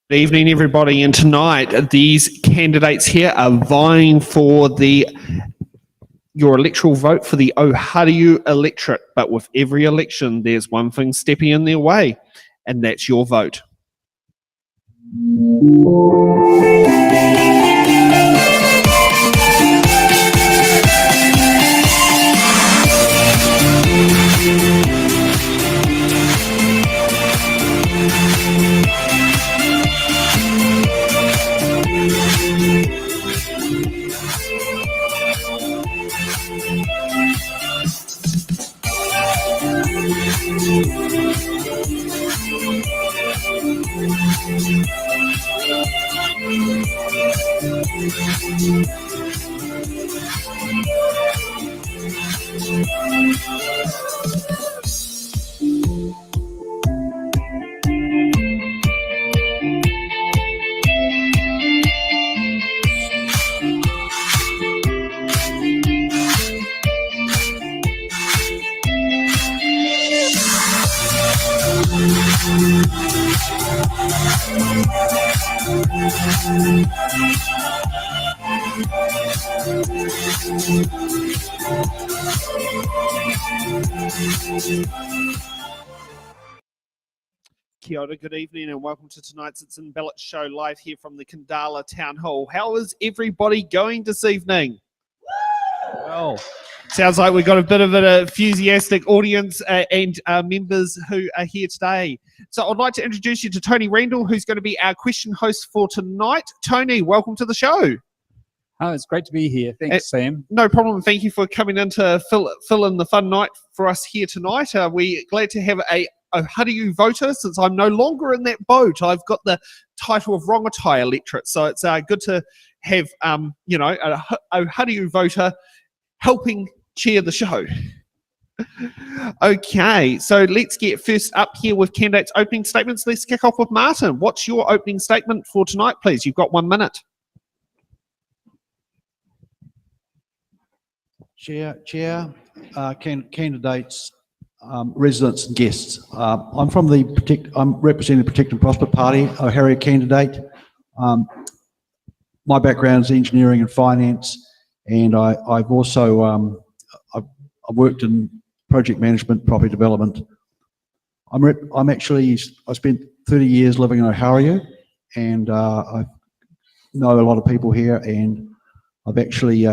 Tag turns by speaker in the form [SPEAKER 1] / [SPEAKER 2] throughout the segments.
[SPEAKER 1] Good evening, everybody, and tonight these candidates here are vying for your electoral vote for the ŌHΑRIU electorate. But with every election, there's one thing stepping in their way, and that's your vote. Kia ora, good evening, and welcome to tonight's It's in Ballot show live here from the Khandallah Town Hall. How is everybody going this evening? Well, sounds like we've got a bit of an enthusiastic audience and members who are here today. So I'd like to introduce you to Tony Randall, who's going to be our question host for tonight. Tony, welcome to the show.
[SPEAKER 2] Oh, it's great to be here. Thanks, Sam.
[SPEAKER 1] No problem. Thank you for coming in to fill in the fun night for us here tonight. We're glad to have a ŌHΑRIU voter, since I'm no longer in that boat. I've got the title of Rongotai electorate, so it's good to have a ŌHARIU voter helping chair the show. Okay, so let's get first up here with candidates' opening statements. Let's kick off with Martin. What's your opening statement for tonight, please? You've got 1 minute.
[SPEAKER 3] Chair, candidates, residents and guests. I'm representing the Protect and Prosper Party, ŌHARIU candidate. My background is engineering and finance, and I've also I've worked in project management, property development. I spent 30 years living in ŌHARIU, and I know a lot of people here, and I've actually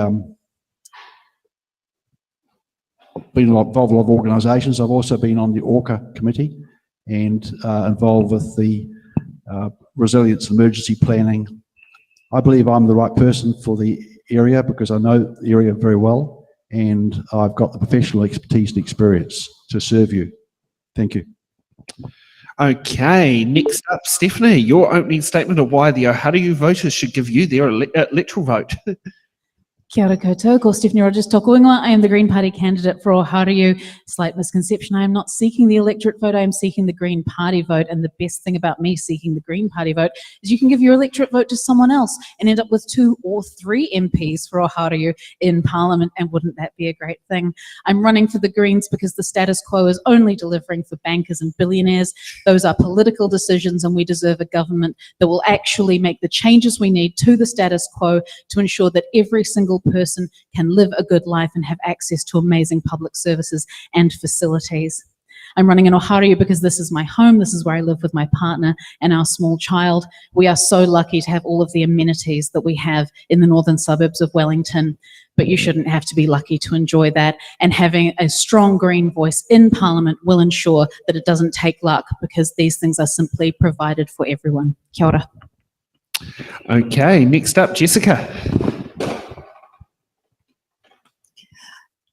[SPEAKER 3] been involved in a lot of organisations. I've also been on the ORCA committee and involved with the resilience and emergency planning. I believe I'm the right person for the area because I know the area very well, and I've got the professional expertise and experience to serve you. Thank you.
[SPEAKER 1] Okay, next up, Stephanie, your opening statement of why the ŌHARIU voters should give you their electoral vote.
[SPEAKER 4] Kia ora koutou, ko Stephanie Rogers tōku ingoa. I am the Green Party candidate for ŌHARIU. Slight misconception, I am not seeking the electorate vote, I am seeking the Green Party vote. And the best thing about me seeking the Green Party vote is you can give your electorate vote to someone else and end up with 2 or 3 MPs for ŌHARIU in Parliament, and wouldn't that be a great thing? I'm running for the Greens because the status quo is only delivering for bankers and billionaires. Those are political decisions, and we deserve a government that will actually make the changes we need to the status quo to ensure that every single person can live a good life and have access to amazing public services and facilities. I'm running in ŌHARIU because this is my home, this is where I live with my partner and our small child. We are so lucky to have all of the amenities that we have in the northern suburbs of Wellington, but you shouldn't have to be lucky to enjoy that. And having a strong Green voice in Parliament will ensure that it doesn't take luck, because these things are simply provided for everyone. Kia ora.
[SPEAKER 1] Okay, next up, Jessica.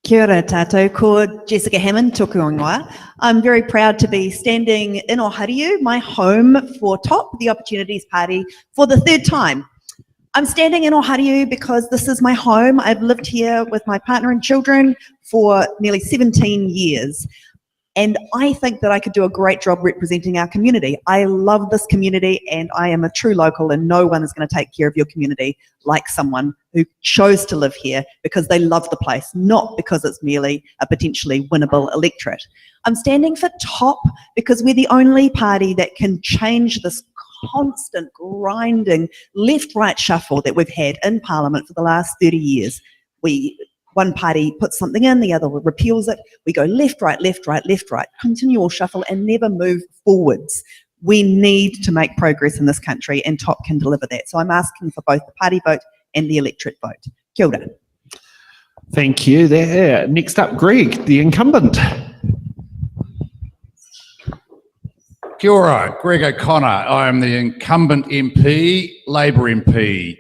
[SPEAKER 5] Kia ora tātou, ko Jessica Hammond, tōku ingoa. I'm very proud to be standing in ŌHARIU, my home, for TOP, the Opportunities Party, for the 3rd time. I'm standing in ŌHARIU because this is my home. I've lived here with my partner and children for nearly 17 years. And I think that I could do a great job representing our community. I love this community, and I am a true local, and no one is going to take care of your community like someone who chose to live here because they love the place, not because it's merely a potentially winnable electorate. I'm standing for TOP because we're the only party that can change this constant grinding left-right shuffle that we've had in Parliament for the last 30 years. One party puts something in, the other repeals it. We go left, right, left, right, left, right, continual shuffle and never move forwards. We need to make progress in this country, and TOP can deliver that. So I'm asking for both the party vote and the electorate vote. Kia ora.
[SPEAKER 1] Thank you. There. Next up, Greg, the incumbent.
[SPEAKER 6] Kia ora, Greg O'Connor. I am the incumbent MP, Labour MP,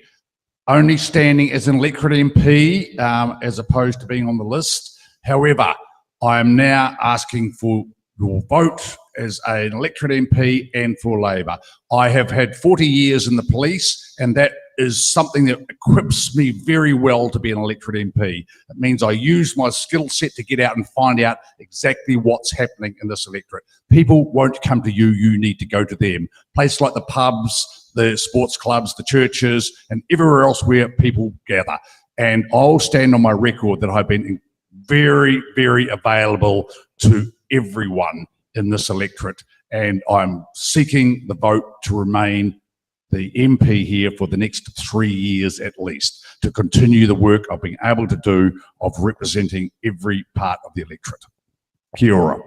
[SPEAKER 6] only standing as an electorate MP as opposed to being on the list. However, I am now asking for your vote as an electorate MP and for Labour. I have had 40 years in the police, and that is something that equips me very well to be an electorate MP. It means I use my skill set to get out and find out exactly what's happening in this electorate. People won't come to you, you need to go to them. Places like the pubs, the sports clubs, the churches, and everywhere else where people gather. And I'll stand on my record that I've been very, very available to everyone in this electorate, and I'm seeking the vote to remain the MP here for the next 3 years at least, to continue the work I've been able to do of representing every part of the electorate. Kia ora.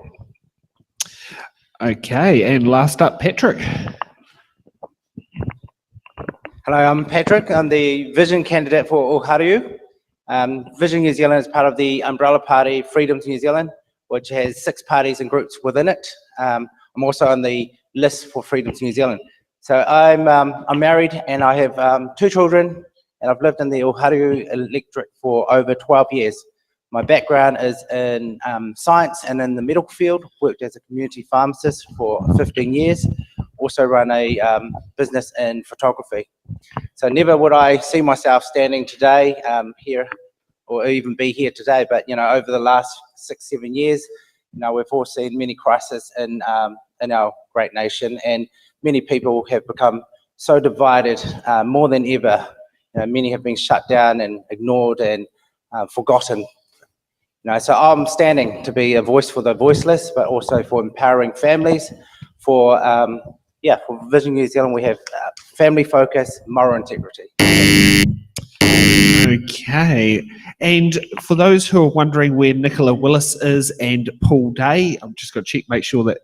[SPEAKER 1] Okay, and last up, Patrick.
[SPEAKER 7] Hello, I'm Patrick. I'm the Vision candidate for ŌHΑRIU. Vision New Zealand is part of the umbrella party Freedom to New Zealand, which has 6 parties and groups within it. I'm also on the list for Freedom to New Zealand. So I'm married and I have 2 children, and I've lived in the ŌHARIU electorate for over 12 years. My background is in science and in the medical field. Worked as a community pharmacist for 15 years. Also run a business in photography. So never would I see myself standing today here, or even be here today. But you know, over the last 6-7 years, you know, we've all seen many crises in our great nation, and many people have become so divided more than ever. You know, many have been shut down and ignored and forgotten. You know, so I'm standing to be a voice for the voiceless, but also for empowering families. For Vision New Zealand, we have family focus, moral integrity.
[SPEAKER 1] Okay, and for those who are wondering where Nicola Willis is and Paul Day, I'm just going to check, make sure that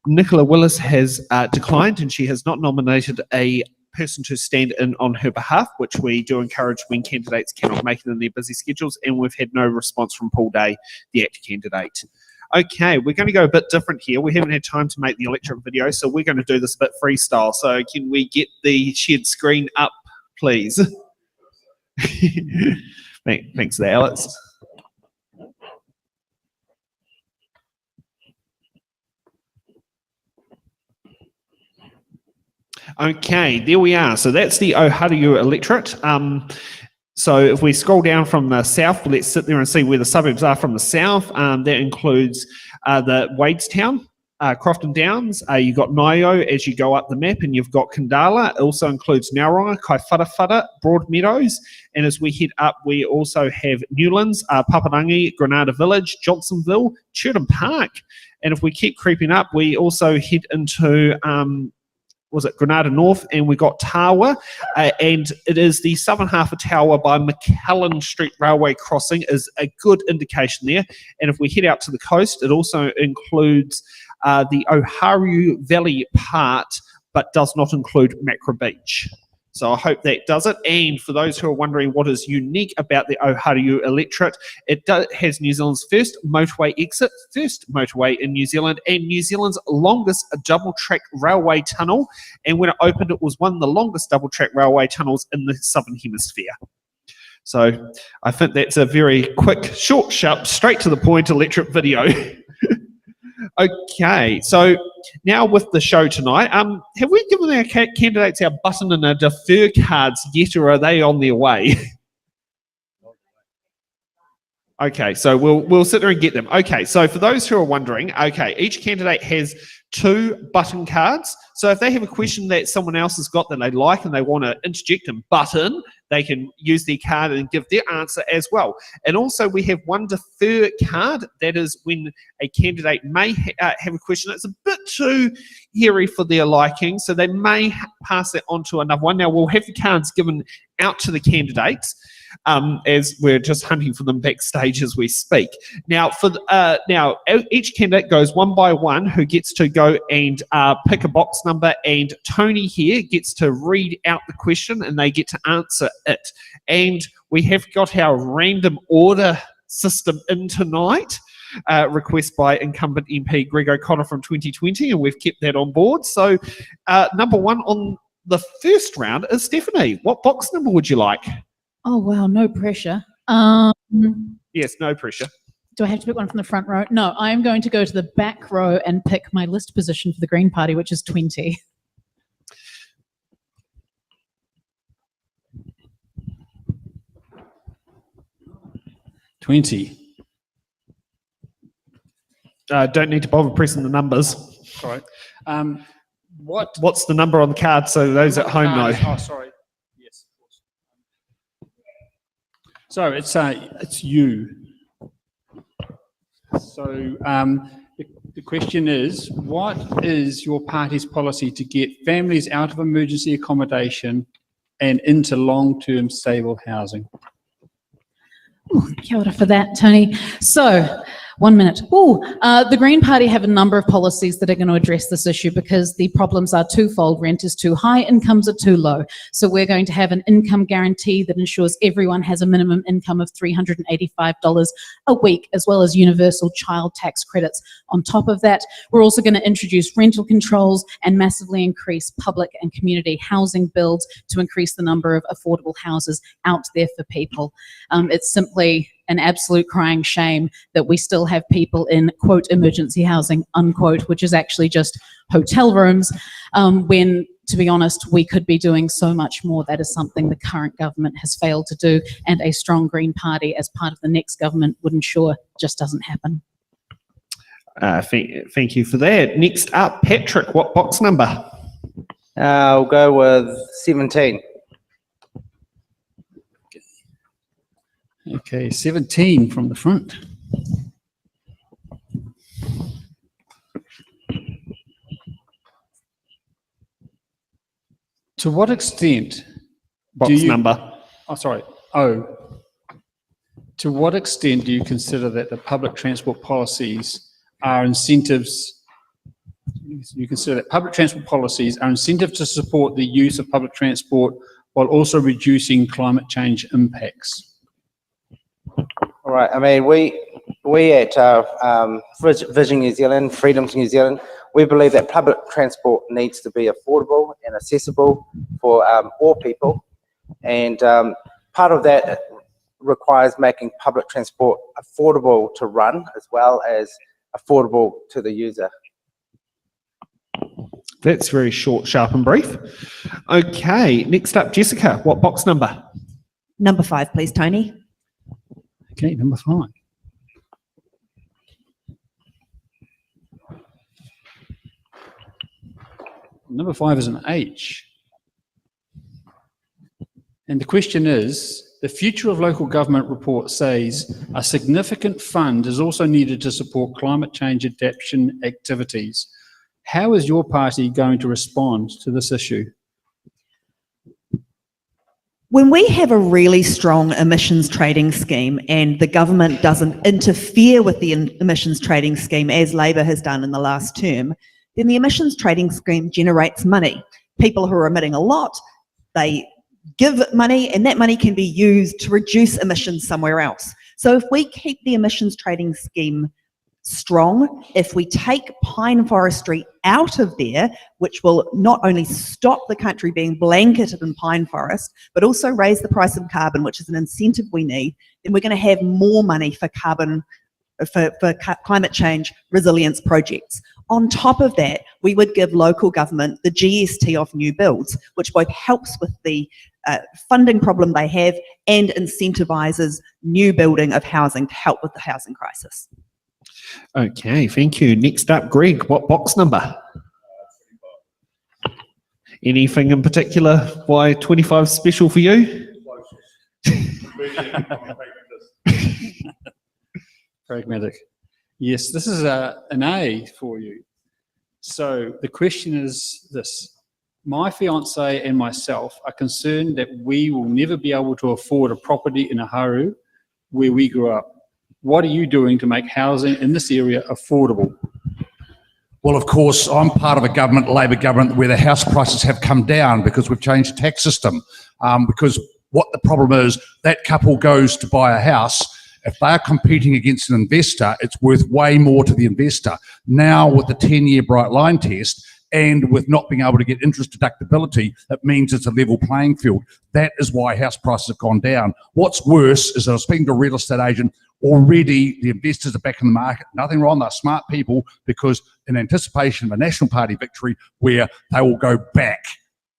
[SPEAKER 1] Nicola Willis has declined, and she has not nominated a person to stand in on her behalf, which we do encourage when candidates cannot make it in their busy schedules, and we've had no response from Paul Day, the actor candidate. Okay, we're going to go a bit different here. We haven't had time to make the electorate video, so we're going to do this a bit freestyle. So can we get the shared screen up, please? Thanks there, Alex. Okay, there we are. So that's the ŌHARIU electorate. So if we scroll down from the south, let's sit there and see where the suburbs are from the south. That includes the Wadestown, Crofton Downs. You've got Ngaio as you go up the map, and you've got Khandallah. It also includes Nauronga, Kaiwhara, Broadmeadows. And as we head up, we also have Newlands, Paparangi, Granada Village, Johnsonville, Churton Park. And if we keep creeping up, we also head into Granada North, and we got Tawa, and it is the southern half of Tawa by McKellen Street Railway crossing is a good indication there. And if we head out to the coast, it also includes the ŌHARIU Valley part, but does not include Macra Beach. So I hope that does it. And for those who are wondering what is unique about the ŌHARIU electorate, it has New Zealand's first motorway exit, first motorway in New Zealand, and New Zealand's longest double-track railway tunnel. And when it opened, it was one of the longest double-track railway tunnels in the Southern Hemisphere. So I think that's a very quick, short, sharp, straight to the point electorate video. Okay, so now with the show tonight, have we given our candidates our button and our defer cards yet, or are they on their way? Okay, so we'll sit there and get them. Okay, so for those who are wondering, okay, each candidate has 2 button cards. So if they have a question that someone else has got that they like and they want to interject and button, they can use their card and give their answer as well. And also we have 1 defer card. That is when a candidate may have a question that's a bit too hairy for their liking, so they may pass that on to another one. Now we'll have the cards given out to the candidates as we're just hunting for them backstage as we speak. Now, now each candidate goes one by one who gets to go and pick a box number, and Tony here gets to read out the question and they get to answer it. And we have got our random order system in tonight, request by incumbent MP Greg O'Connor from 2020, and we've kept that on board. So number 1 on the first round is Stephanie. What box number would you like?
[SPEAKER 4] Oh, wow, no pressure.
[SPEAKER 1] Yes, no pressure.
[SPEAKER 4] Do I have to pick one from the front row? No, I'm going to go to the back row and pick my list position for the Green Party, which is 20.
[SPEAKER 1] Don't need to bother pressing the numbers.
[SPEAKER 2] Sorry.
[SPEAKER 1] What's the number on the card so those at home know?
[SPEAKER 2] Oh, sorry. Yes, of course. So it's you. So the question is, what is your party's policy to get families out of emergency accommodation and into long-term stable housing?
[SPEAKER 4] Ooh, kia ora for that, Tony. So, 1 minute. The Green Party have a number of policies that are going to address this issue because the problems are twofold. Rent is too high, incomes are too low. So we're going to have an income guarantee that ensures everyone has a minimum income of $385 a week, as well as universal child tax credits. On top of that, we're also going to introduce rental controls and massively increase public and community housing builds to increase the number of affordable houses out there for people. It's simply an absolute crying shame that we still have people in, quote, emergency housing, unquote, which is actually just hotel rooms, when, to be honest, we could be doing so much more. That is something the current government has failed to do, and a strong Green Party as part of the next government would ensure just doesn't happen.
[SPEAKER 1] Thank you for that. Next up, Patrick, what box number?
[SPEAKER 7] I'll go with 17.
[SPEAKER 2] Okay, 17 from the front. To what extent
[SPEAKER 1] Box number.
[SPEAKER 2] Oh, sorry. Oh. To what extent do you consider that the public transport policies are incentives? You consider that public transport policies are incentives to support the use of public transport while also reducing climate change impacts?
[SPEAKER 7] All right. I mean, we at Vision New Zealand, Freedom to New Zealand, we believe that public transport needs to be affordable and accessible for all people, and part of that requires making public transport affordable to run as well as affordable to the user.
[SPEAKER 1] That's very short, sharp and brief. Okay, next up, Jessica, what box number?
[SPEAKER 5] Number 5, please, Tony.
[SPEAKER 2] Okay, number 5. Number 5 is an H. And the question is, the Future of Local Government report says a significant fund is also needed to support climate change adaptation activities. How is your party going to respond to this issue?
[SPEAKER 5] When we have a really strong emissions trading scheme and the government doesn't interfere with the emissions trading scheme as Labor has done in the last term, then the emissions trading scheme generates money. People who are emitting a lot, they give money, and that money can be used to reduce emissions somewhere else. So if we keep the emissions trading scheme strong, if we take pine forestry out of there, which will not only stop the country being blanketed in pine forest, but also raise the price of carbon, which is an incentive we need, then we're going to have more money for climate change resilience projects. On top of that, we would give local government the GST of new builds, which both helps with the funding problem they have and incentivises new building of housing to help with the housing crisis.
[SPEAKER 1] Okay, thank you. Next up, Greg, what box number? Anything in particular why 25 is special for you?
[SPEAKER 2] Pragmatic. Yes, this is an A for you. So the question is this. My fiance and myself are concerned that we will never be able to afford a property in ŌHΑRIU where we grew up. What are you doing to make housing in this area affordable?
[SPEAKER 6] Well, of course, I'm part of a government, Labor government, where the house prices have come down because we've changed the tax system. Because what the problem is, that couple goes to buy a house. If they're competing against an investor, it's worth way more to the investor. Now, with the 10-year bright line test, and with not being able to get interest deductibility, it means it's a level playing field. That is why house prices have gone down. What's worse is that I was speaking to a real estate agent, already the investors are back in the market. Nothing wrong, they're smart people, because in anticipation of a National Party victory where they will go back.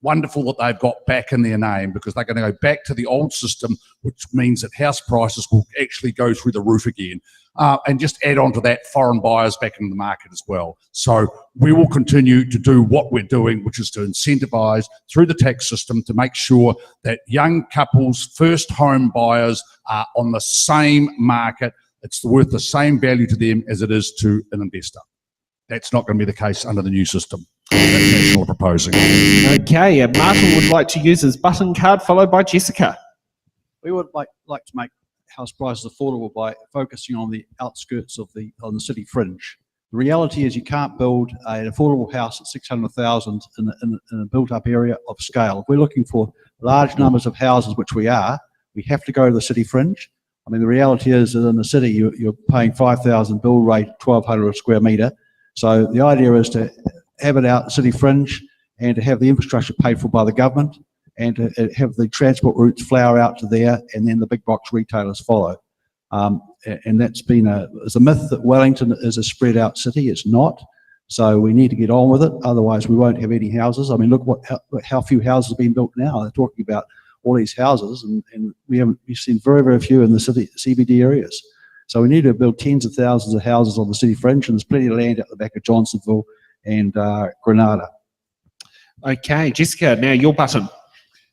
[SPEAKER 6] Wonderful that they've got back in their name, because they're going to go back to the old system, which means that house prices will actually go through the roof again. And just add on to that, foreign buyers back into the market as well. So we will continue to do what we're doing, which is to incentivise through the tax system to make sure that young couples, first home buyers, are on the same market. It's worth the same value to them as it is to an investor. That's not going to be the case under the new system that National are proposing.
[SPEAKER 1] Okay, Martin would like to use his button card, followed by Jessica.
[SPEAKER 3] We would like to make house prices affordable by focusing on the outskirts of on the city fringe. The reality is you can't build an affordable house at 600,000 in a built-up area of scale. If we're looking for large numbers of houses, which we are, we have to go to the city fringe. I mean, the reality is that in the city, you're paying 5,000 build rate, 1,200 a square metre. So the idea is to have it out the city fringe and to have the infrastructure paid for by the government, and to have the transport routes flower out to there, and then the big box retailers follow. And that's been it's a myth that Wellington is a spread out city. It's not. So we need to get on with it. Otherwise, we won't have any houses. I mean, look how few houses have been built now. They're talking about all these houses, and we've seen very, very few in the city CBD areas. So we need to build tens of thousands of houses on the city fringe, and there's plenty of land at the back of Johnsonville and Granada.
[SPEAKER 1] Okay, Jessica, now your button.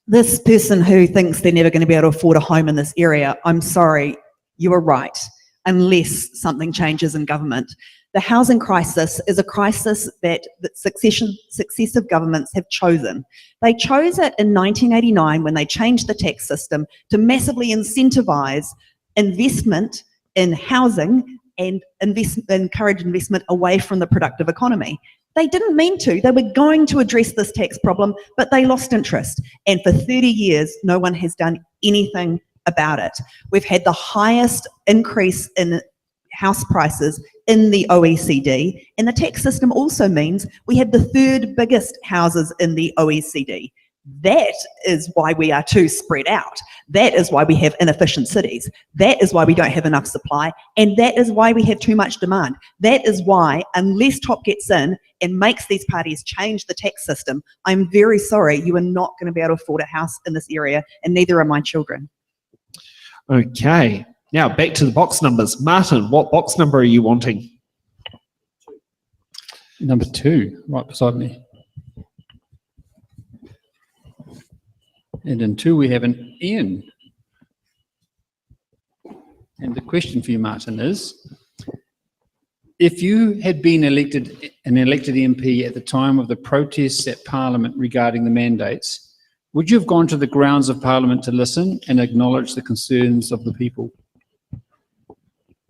[SPEAKER 5] This person who thinks they're never going to be able to afford a home in this area, I'm sorry, you are right, unless something changes in government. The housing crisis is a crisis that successive governments have chosen. They chose it in 1989 when they changed the tax system to massively incentivise investment in housing and encourage investment away from the productive economy. They didn't mean to. They were going to address this tax problem, but they lost interest. And for 30 years, no one has done anything about it. We've had the highest increase in house prices in the OECD, and the tax system also means we have the third biggest houses in the OECD. That is why we are too spread out. That is why we have inefficient cities. That is why we don't have enough supply, and that is why we have too much demand. That is why, unless TOP gets in and makes these parties change the tax system, I'm very sorry, you are not going to be able to afford a house in this area, and neither are my children.
[SPEAKER 1] Okay, now back to the box numbers. Martin, what box number are you wanting?
[SPEAKER 2] Number 2, right beside me. And in 2 we have an N. And the question for you, Martin, is, if you had been an elected MP at the time of the protests at Parliament regarding the mandates, would you have gone to the grounds of Parliament to listen and acknowledge the concerns of the people?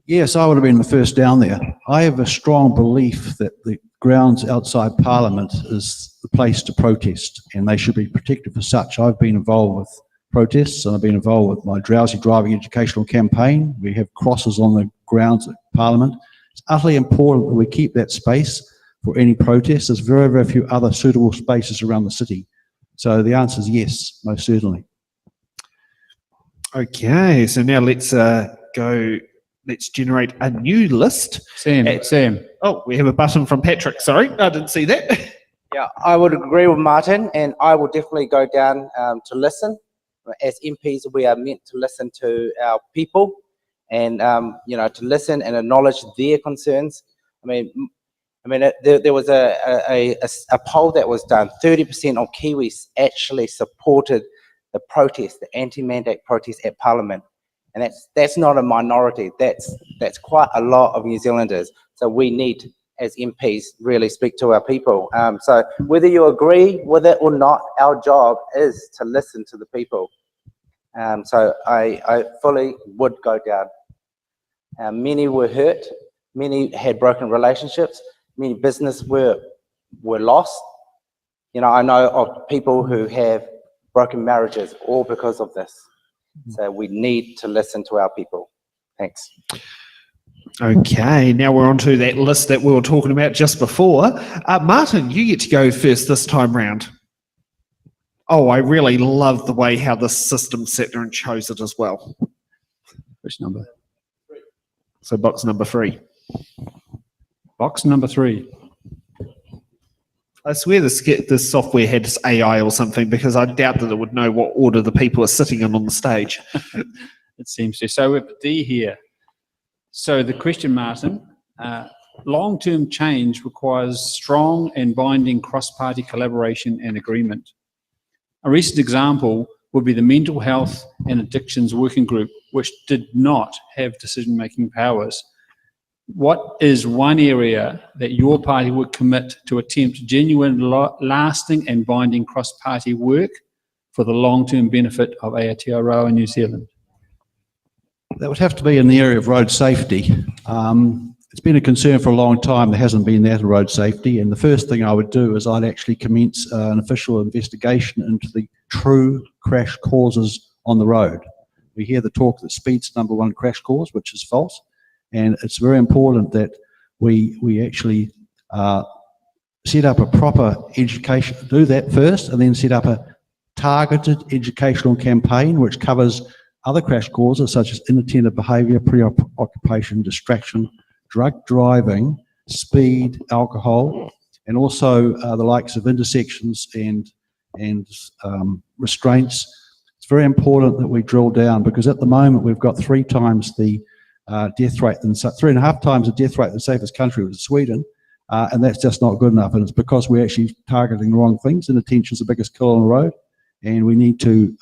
[SPEAKER 3] Yes, I would have been the first down there. I have a strong belief that the grounds outside Parliament is the place to protest, and they should be protected for such. I've been involved with protests, and I've been involved with my drowsy driving educational campaign. We have crosses on the grounds at Parliament. It's utterly important that we keep that space for any protest. There's very, very few other suitable spaces around the city. So the answer is yes, most certainly.
[SPEAKER 1] Okay, so now let's go let's generate a new list.
[SPEAKER 2] Sam.
[SPEAKER 1] Oh, we have a button from Patrick. Sorry, I didn't see that.
[SPEAKER 7] Yeah, I would agree with Martin, and I will definitely go down to listen. As MPs, we are meant to listen to our people and, to listen and acknowledge their concerns. There was a poll that was done. 30% of Kiwis actually supported the protest, the anti-mandate protest at Parliament. And that's not a minority. That's quite a lot of New Zealanders. So we need, as MPs, really speak to our people. So whether you agree with it or not, our job is to listen to the people. So I fully would go down. Many were hurt. Many had broken relationships. Many businesses were lost. I know of people who have broken marriages all because of this. So we need to listen to our people. Thanks.
[SPEAKER 1] Okay, now we're on to that list that we were talking about just before. Martin, you get to go first this time round. Oh, I really love the way how the system sat there and chose it as well.
[SPEAKER 2] Which number?
[SPEAKER 1] So box number 3.
[SPEAKER 2] Box number 3.
[SPEAKER 1] I swear the software had AI or something, because I doubt that it would know what order the people are sitting in on the stage.
[SPEAKER 2] It seems to. So we've D here. So the question, Martin, long-term change requires strong and binding cross-party collaboration and agreement. A recent example would be the Mental Health and Addictions Working Group, which did not have decision-making powers. What is one area that your party would commit to attempt genuine, lasting and binding cross-party work for the long-term benefit of Aotearoa and New Zealand?
[SPEAKER 3] That would have to be in the area of road safety. It's been a concern for a long time. There hasn't been that in road safety. And the first thing I would do is I'd actually commence an official investigation into the true crash causes on the road. We hear the talk that speed's number one crash cause, which is false. And it's very important that we actually set up a proper education, do that first, and then set up a targeted educational campaign which covers other crash causes such as inattentive behaviour, preoccupation, distraction, drug driving, speed, alcohol, and also the likes of intersections and restraints. It's very important that we drill down, because at the moment we've got 3 times the death rate, 3.5 times the death rate in the safest country was Sweden, and that's just not good enough. And it's because we're actually targeting the wrong things. Inattention is the biggest killer on the road, and we need to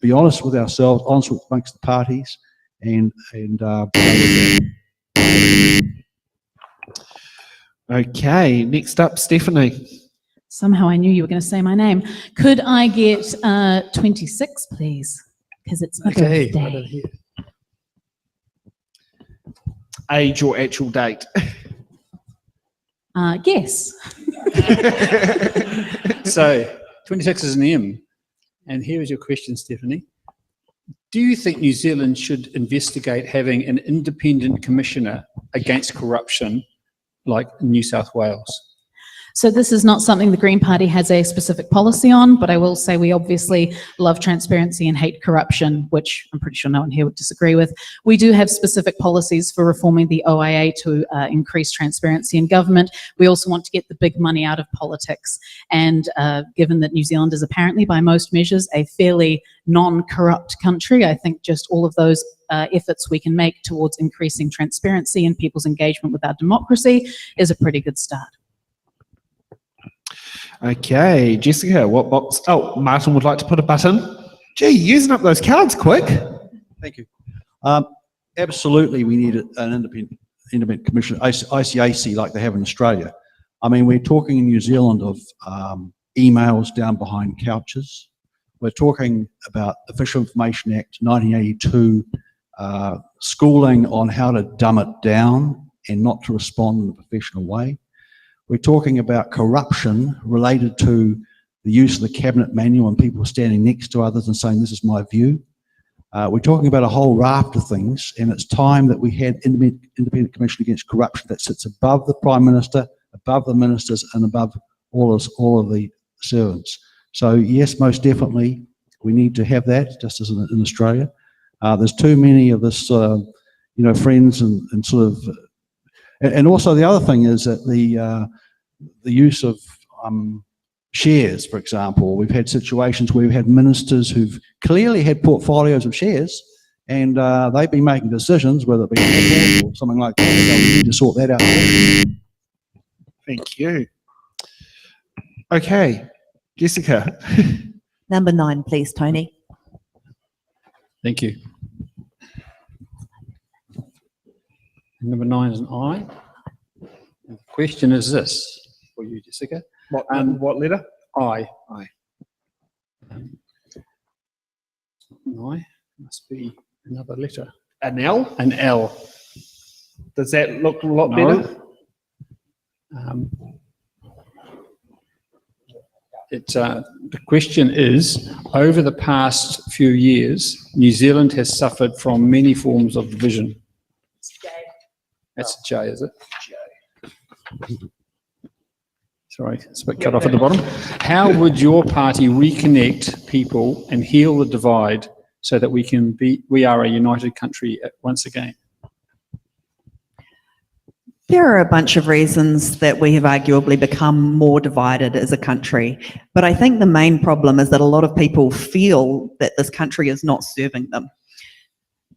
[SPEAKER 3] be honest with ourselves, honest amongst the parties, and
[SPEAKER 1] Okay, next up, Stephanie.
[SPEAKER 4] Somehow I knew you were going to say my name. Could I get 26, please? Because it's my birthday.
[SPEAKER 1] Age or actual date?
[SPEAKER 4] Guess.
[SPEAKER 2] So 26 is an M. And here is your question, Stephanie. Do you think New Zealand should investigate having an independent commissioner against corruption like New South Wales?
[SPEAKER 4] So this is not something the Green Party has a specific policy on, but I will say we obviously love transparency and hate corruption, which I'm pretty sure no one here would disagree with. We do have specific policies for reforming the OIA to increase transparency in government. We also want to get the big money out of politics. And given that New Zealand is apparently, by most measures, a fairly non-corrupt country, I think just all of those efforts we can make towards increasing transparency and people's engagement with our democracy is a pretty good start.
[SPEAKER 1] Okay, Jessica, what box? Oh, Martin would like to put a button. Gee, using up those cards quick.
[SPEAKER 3] Thank you. Absolutely, we need an independent commission, ICAC, like they have in Australia. I mean, we're talking in New Zealand of emails down behind couches. We're talking about Official Information Act 1982, schooling on how to dumb it down and not to respond in a professional way. We're talking about corruption related to the use of the cabinet manual and people standing next to others and saying, this is my view. We're talking about a whole raft of things, and it's time that we had independent commission against corruption that sits above the Prime Minister, above the ministers, and above all of the servants. So yes, most definitely, we need to have that, just as in Australia. There's too many of this friends and sort of, and also the other thing is that the use of shares, for example. We've had situations where we've had ministers who've clearly had portfolios of shares, and they've been making decisions, whether it be on the board or something like that. So we need to sort that out.
[SPEAKER 1] Thank you. Okay, Jessica.
[SPEAKER 5] Number 9, please, Tony.
[SPEAKER 2] Thank you. Number 9 is an I. And the question is this for you, Jessica.
[SPEAKER 1] What letter?
[SPEAKER 2] I.
[SPEAKER 1] I.
[SPEAKER 2] An I must be another letter.
[SPEAKER 1] An L?
[SPEAKER 2] An L.
[SPEAKER 1] Does that look a lot
[SPEAKER 2] No.
[SPEAKER 1] better?
[SPEAKER 2] The question is, over the past few years, New Zealand has suffered from many forms of division. That's a J, is it? J. Sorry, it's a bit cut off at the bottom. How would your party reconnect people and heal the divide so that we are a united country once again?
[SPEAKER 5] There are a bunch of reasons that we have arguably become more divided as a country, but I think the main problem is that a lot of people feel that this country is not serving them.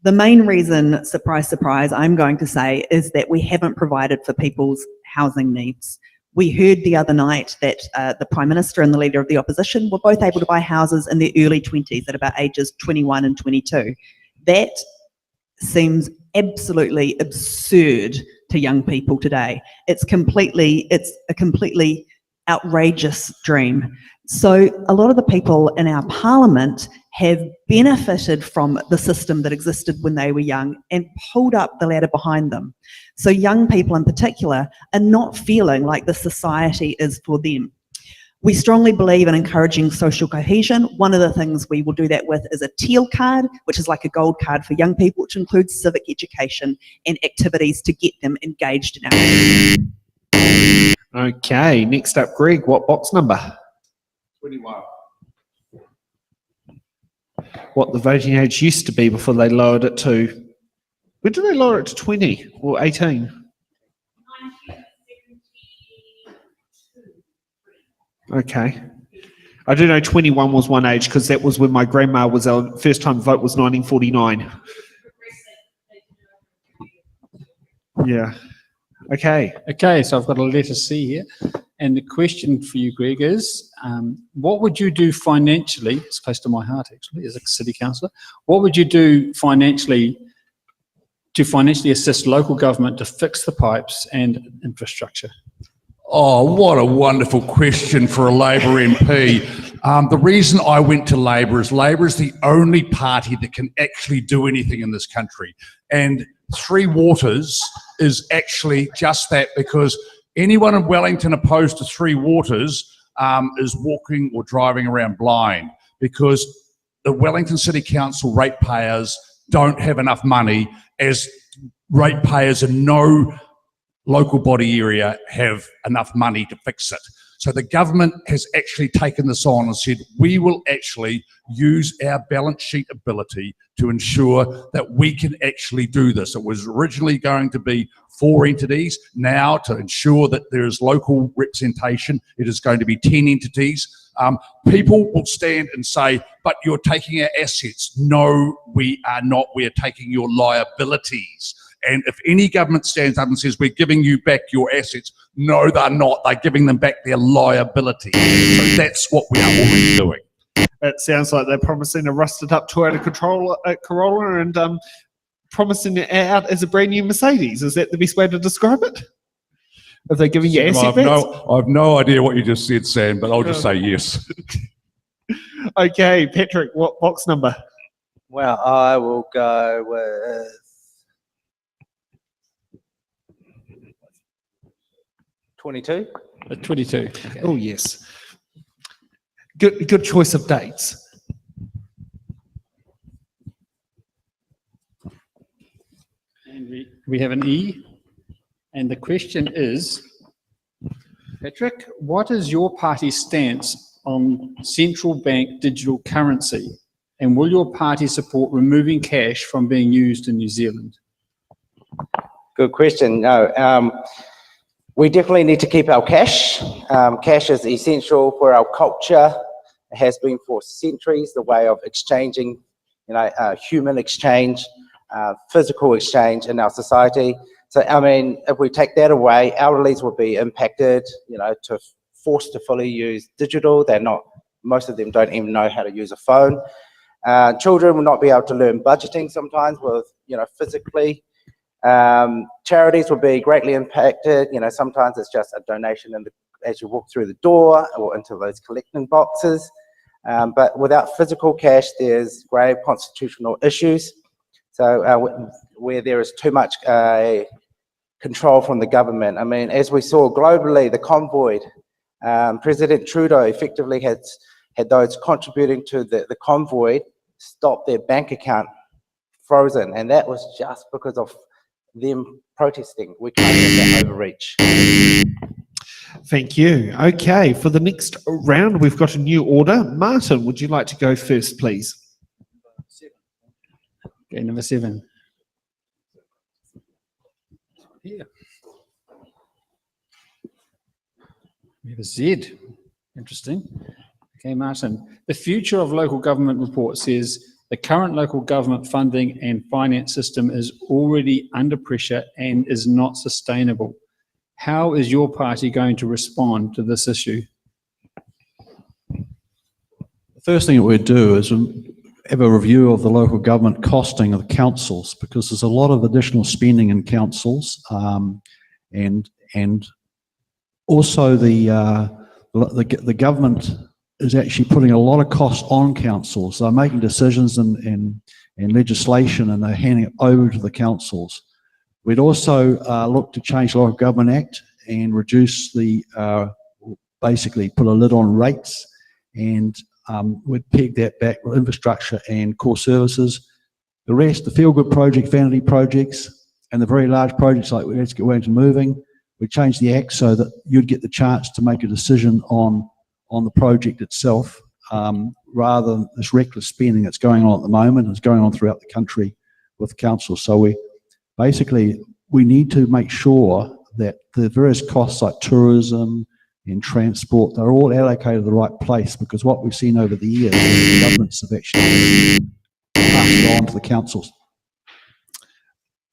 [SPEAKER 5] The main reason, surprise, surprise, I'm going to say, is that we haven't provided for people's housing needs. We heard the other night that the Prime Minister and the Leader of the Opposition were both able to buy houses in their early 20s at about ages 21 and 22. That seems absolutely absurd to young people today. It's a completely outrageous dream. So a lot of the people in our parliament have benefited from the system that existed when they were young and pulled up the ladder behind them. So young people in particular are not feeling like the society is for them. We strongly believe in encouraging social cohesion. One of the things we will do that with is a teal card, which is like a gold card for young people, which includes civic education and activities to get them engaged in our community.
[SPEAKER 1] Okay, next up, Greg, what box number?
[SPEAKER 6] 21.
[SPEAKER 1] What the voting age used to be before they lowered it to, when did they lower it to 20 or 18? Okay. I do know 21 was one age because that was when my grandma was, our first time vote was 1949. Yeah. Okay.
[SPEAKER 2] Okay, so I've got a letter C here. And the question for you, Greg, is what would you do financially, it's close to my heart actually, as a city councillor, what would you do financially to financially assist local government to fix the pipes and infrastructure?
[SPEAKER 6] Oh, what a wonderful question for a Labor MP. The reason I went to Labor is the only party that can actually do anything in this country. And Three Waters is actually just that, because anyone in Wellington opposed to Three Waters is walking or driving around blind, because the Wellington City Council ratepayers don't have enough money, as ratepayers in no local body area have enough money to fix it. So the government has actually taken this on and said, we will actually use our balance sheet ability to ensure that we can actually do this. It was originally going to be 4 entities. Now, to ensure that there is local representation, it is going to be 10 entities. People will stand and say, but you're taking our assets. No, we are not. We are taking your liabilities. And if any government stands up and says, we're giving you back your assets, no, they're not. They're giving them back their liability. So that's what we are already doing.
[SPEAKER 1] It sounds like they're promising a rusted up Toyota Corolla and promising it out as a brand new Mercedes. Is that the best way to describe it? If they're giving you asset backs?
[SPEAKER 6] I've no idea what you just said, Sam, but I'll just say yes.
[SPEAKER 1] Okay, Patrick, what box number?
[SPEAKER 7] Well, I will go with 22.
[SPEAKER 2] 22. Okay.
[SPEAKER 1] Oh, yes. Good choice of dates.
[SPEAKER 2] And we have an E. And the question is, Patrick, what is your party's stance on central bank digital currency? And will your party support removing cash from being used in New Zealand?
[SPEAKER 7] Good question. No, we definitely need to keep our cash. Cash is essential for our culture. It has been for centuries, the way of exchanging, human exchange, physical exchange in our society. So, I mean, if we take that away, elderlies will be impacted, forced to fully use digital. Most of them don't even know how to use a phone. Children will not be able to learn budgeting sometimes physically. Charities will be greatly impacted. Sometimes it's just a donation as you walk through the door or into those collecting boxes. But without physical cash, there's grave constitutional issues. So where there is too much control from the government. I mean, as we saw globally, the convoy, President Trudeau effectively had those contributing to the convoy stop their bank account frozen, and that was just because of them protesting. We can't have that overreach.
[SPEAKER 1] Thank you. Okay, for the next round, we've got a new order. Martin, would you like to go first, please?
[SPEAKER 2] Okay, number 7. Here. We have a Z. Interesting. Okay, Martin. The future of local government report says the current local government funding and finance system is already under pressure and is not sustainable. How is your party going to respond to this issue?
[SPEAKER 3] The first thing that we'd do is have a review of the local government costing of the councils, because there's a lot of additional spending in councils, and also the government is actually putting a lot of cost on councils. They're making decisions and legislation, and they're handing it over to the councils. We'd also look to change the Local Government Act and reduce basically put a lid on rates, and we'd peg that back with infrastructure and core services. The rest, the feel-good project, vanity projects, and the very large projects like Let's Get Wellington Moving, we change the act so that you'd get the chance to make a decision on the project itself, rather than this reckless spending that's going on at the moment and is going on throughout the country with council. So we need to make sure that the various costs like tourism and transport, they're all allocated to the right place, because what we've seen over the years is the governments have actually passed it on to the councils.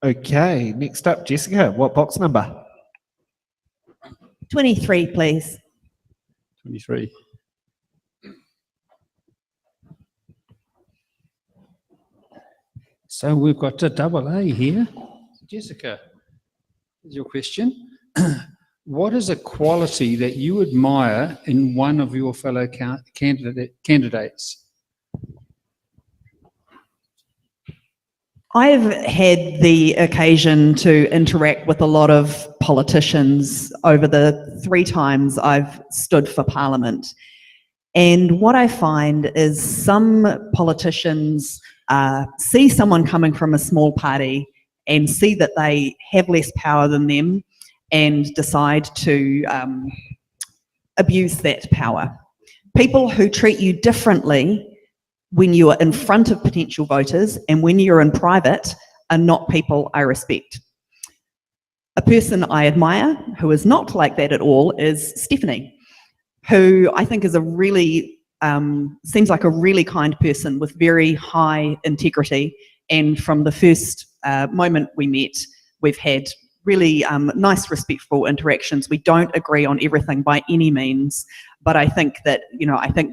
[SPEAKER 1] Okay, next up, Jessica, what box number?
[SPEAKER 5] 23, please.
[SPEAKER 2] 23. So we've got a double A here. Jessica, here's your question. What is a quality that you admire in one of your fellow candidates?
[SPEAKER 5] I've had the occasion to interact with a lot of politicians over the 3 times I've stood for Parliament. And what I find is some politicians see someone coming from a small party and see that they have less power than them and decide to abuse that power. People who treat you differently when you are in front of potential voters and when you're in private are not people I respect. A person I admire who is not like that at all is Stephanie, who I think is seems like a really kind person with very high integrity. And from the first moment we met, we've had really nice, respectful interactions. We don't agree on everything by any means, but I think that,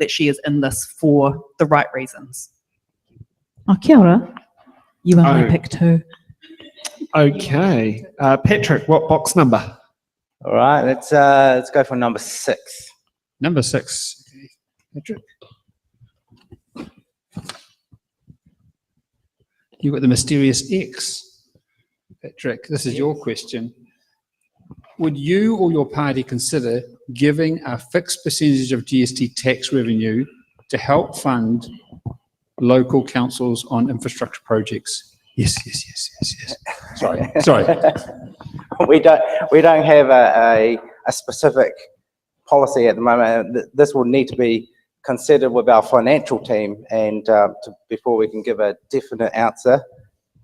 [SPEAKER 5] she is in this for the right reasons.
[SPEAKER 4] Oh, kia ora. You are my pick too.
[SPEAKER 1] Okay, Patrick, what box number?
[SPEAKER 7] All right, let's go for number 6.
[SPEAKER 2] Number 6. Patrick. You've got the mysterious X. Patrick, this is your question. Would you or your party consider giving a fixed percentage of GST tax revenue to help fund local councils on infrastructure projects? Yes. Sorry.
[SPEAKER 7] We don't have a specific policy at the moment. This will need to be considered with our financial team, and before we can give a definite answer.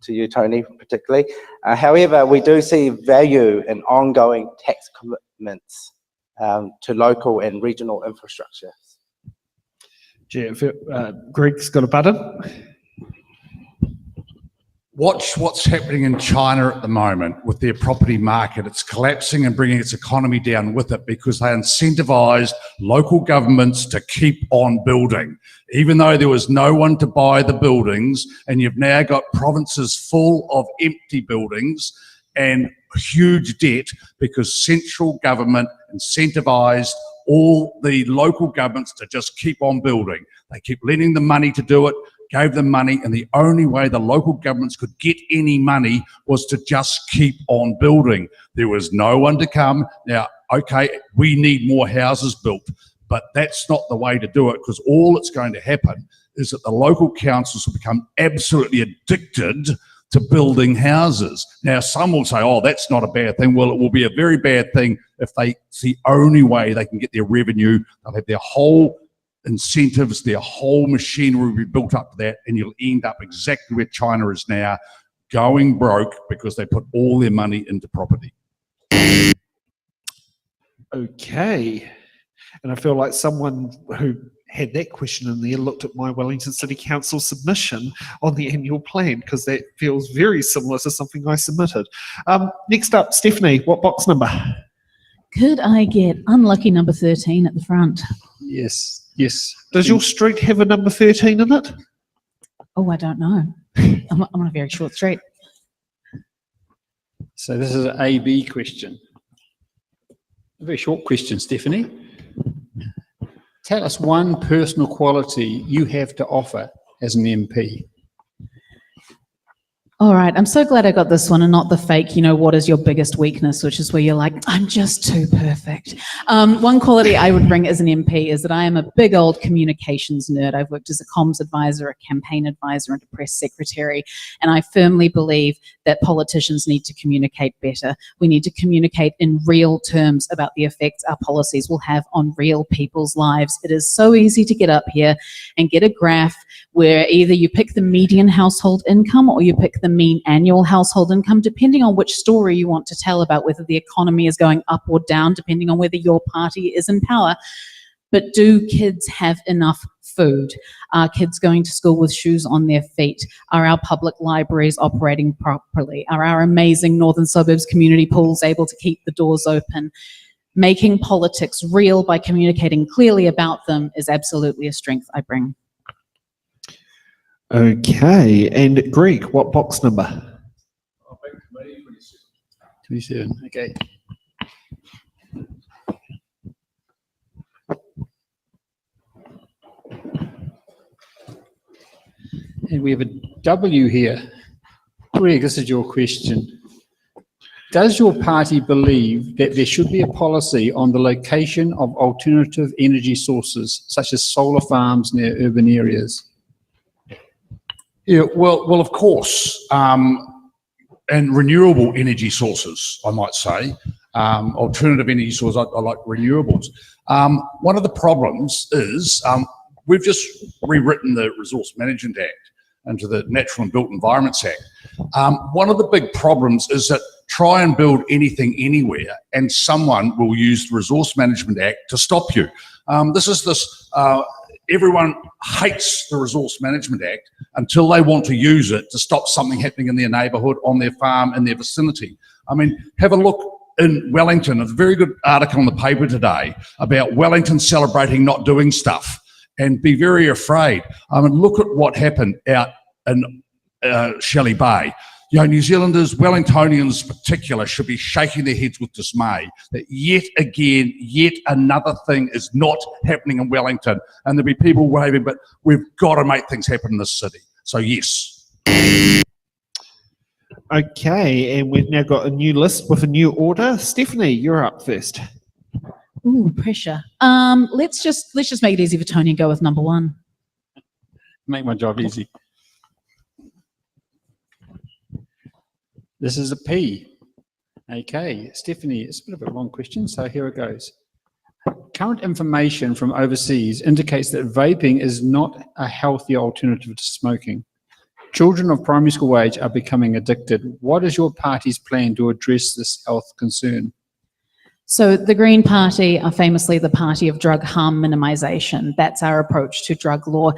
[SPEAKER 7] to you, Tony, particularly. However, we do see value in ongoing tax commitments to local and regional infrastructure.
[SPEAKER 1] Greg's got a button.
[SPEAKER 6] Watch what's happening in China at the moment with their property market. It's collapsing and bringing its economy down with it because they incentivized local governments to keep on building. Even though there was no one to buy the buildings, and you've now got provinces full of empty buildings and huge debt because central government incentivized all the local governments to just keep on building. They keep lending them money to do it, gave them money, and the only way the local governments could get any money was to just keep on building. There was no one to come. Now, okay, we need more houses built, but that's not the way to do it, because all that's going to happen is that the local councils will become absolutely addicted to building houses. Now, some will say, oh, that's not a bad thing. Well, it will be a very bad thing if it's the only way they can get their revenue. They'll have their whole incentives, their whole machinery will be built up to that, and you'll end up exactly where China is now, going broke because they put all their money into property.
[SPEAKER 1] Okay. And I feel like someone who had that question in there looked at my Wellington City Council submission on the annual plan, because that feels very similar to something I submitted. Next up, Stephanie, what box number?
[SPEAKER 4] Could I get unlucky number 13 at the front?
[SPEAKER 2] Yes, yes.
[SPEAKER 1] Does your street have a number 13 in it?
[SPEAKER 4] Oh, I don't know. I'm on a very short street.
[SPEAKER 2] So this is an A-B question. A very short question, Stephanie. Tell us one personal quality you have to offer as an MP.
[SPEAKER 4] All right, I'm so glad I got this one and not the fake, what is your biggest weakness, which is where you're like, I'm just too perfect. One quality I would bring as an MP is that I am a big old communications nerd. I've worked as a comms advisor, a campaign advisor, and a press secretary, and I firmly believe that politicians need to communicate better. We need to communicate in real terms about the effects our policies will have on real people's lives. It is so easy to get up here and get a graph where either you pick the median household income or you pick the mean annual household income, depending on which story you want to tell about whether the economy is going up or down, depending on whether your party is in power. But do kids have enough food? Are kids going to school with shoes on their feet? Are our public libraries operating properly? Are our amazing northern suburbs community pools able to keep the doors open? Making politics real by communicating clearly about them is absolutely a strength I bring.
[SPEAKER 1] Okay, and Greg, what box number?
[SPEAKER 2] 27, okay. And we have a W here. Greg, this is your question. Does your party believe that there should be a policy on the location of alternative energy sources, such as solar farms near urban areas?
[SPEAKER 6] Yeah, well, of course, and renewable energy sources, I might say, alternative energy sources. I like renewables. One of the problems is we've just rewritten the Resource Management Act into the Natural and Built Environments Act. One of the big problems is that try and build anything anywhere, and someone will use the Resource Management Act to stop you. Everyone hates the Resource Management Act until they want to use it to stop something happening in their neighbourhood, on their farm, in their vicinity. I mean, have a look in Wellington. A very good article in the paper today about Wellington celebrating not doing stuff, and be very afraid. I mean, look at what happened out in Shelley Bay. New Zealanders, Wellingtonians in particular, should be shaking their heads with dismay that yet another thing is not happening in Wellington, and there'll be people waving, but we've got to make things happen in this city. So yes.
[SPEAKER 1] Okay, and we've now got a new list with a new order. Stephanie, you're up first.
[SPEAKER 4] Ooh, pressure. Let's just make it easy for Tony and go with number 1.
[SPEAKER 2] Make my job easy. This is a P. Okay, Stephanie, it's a bit of a long question, so here it goes. Current information from overseas indicates that vaping is not a healthy alternative to smoking. Children of primary school age are becoming addicted. What is your party's plan to address this health concern?
[SPEAKER 4] So the Green Party are famously the party of drug harm minimisation. That's our approach to drug law.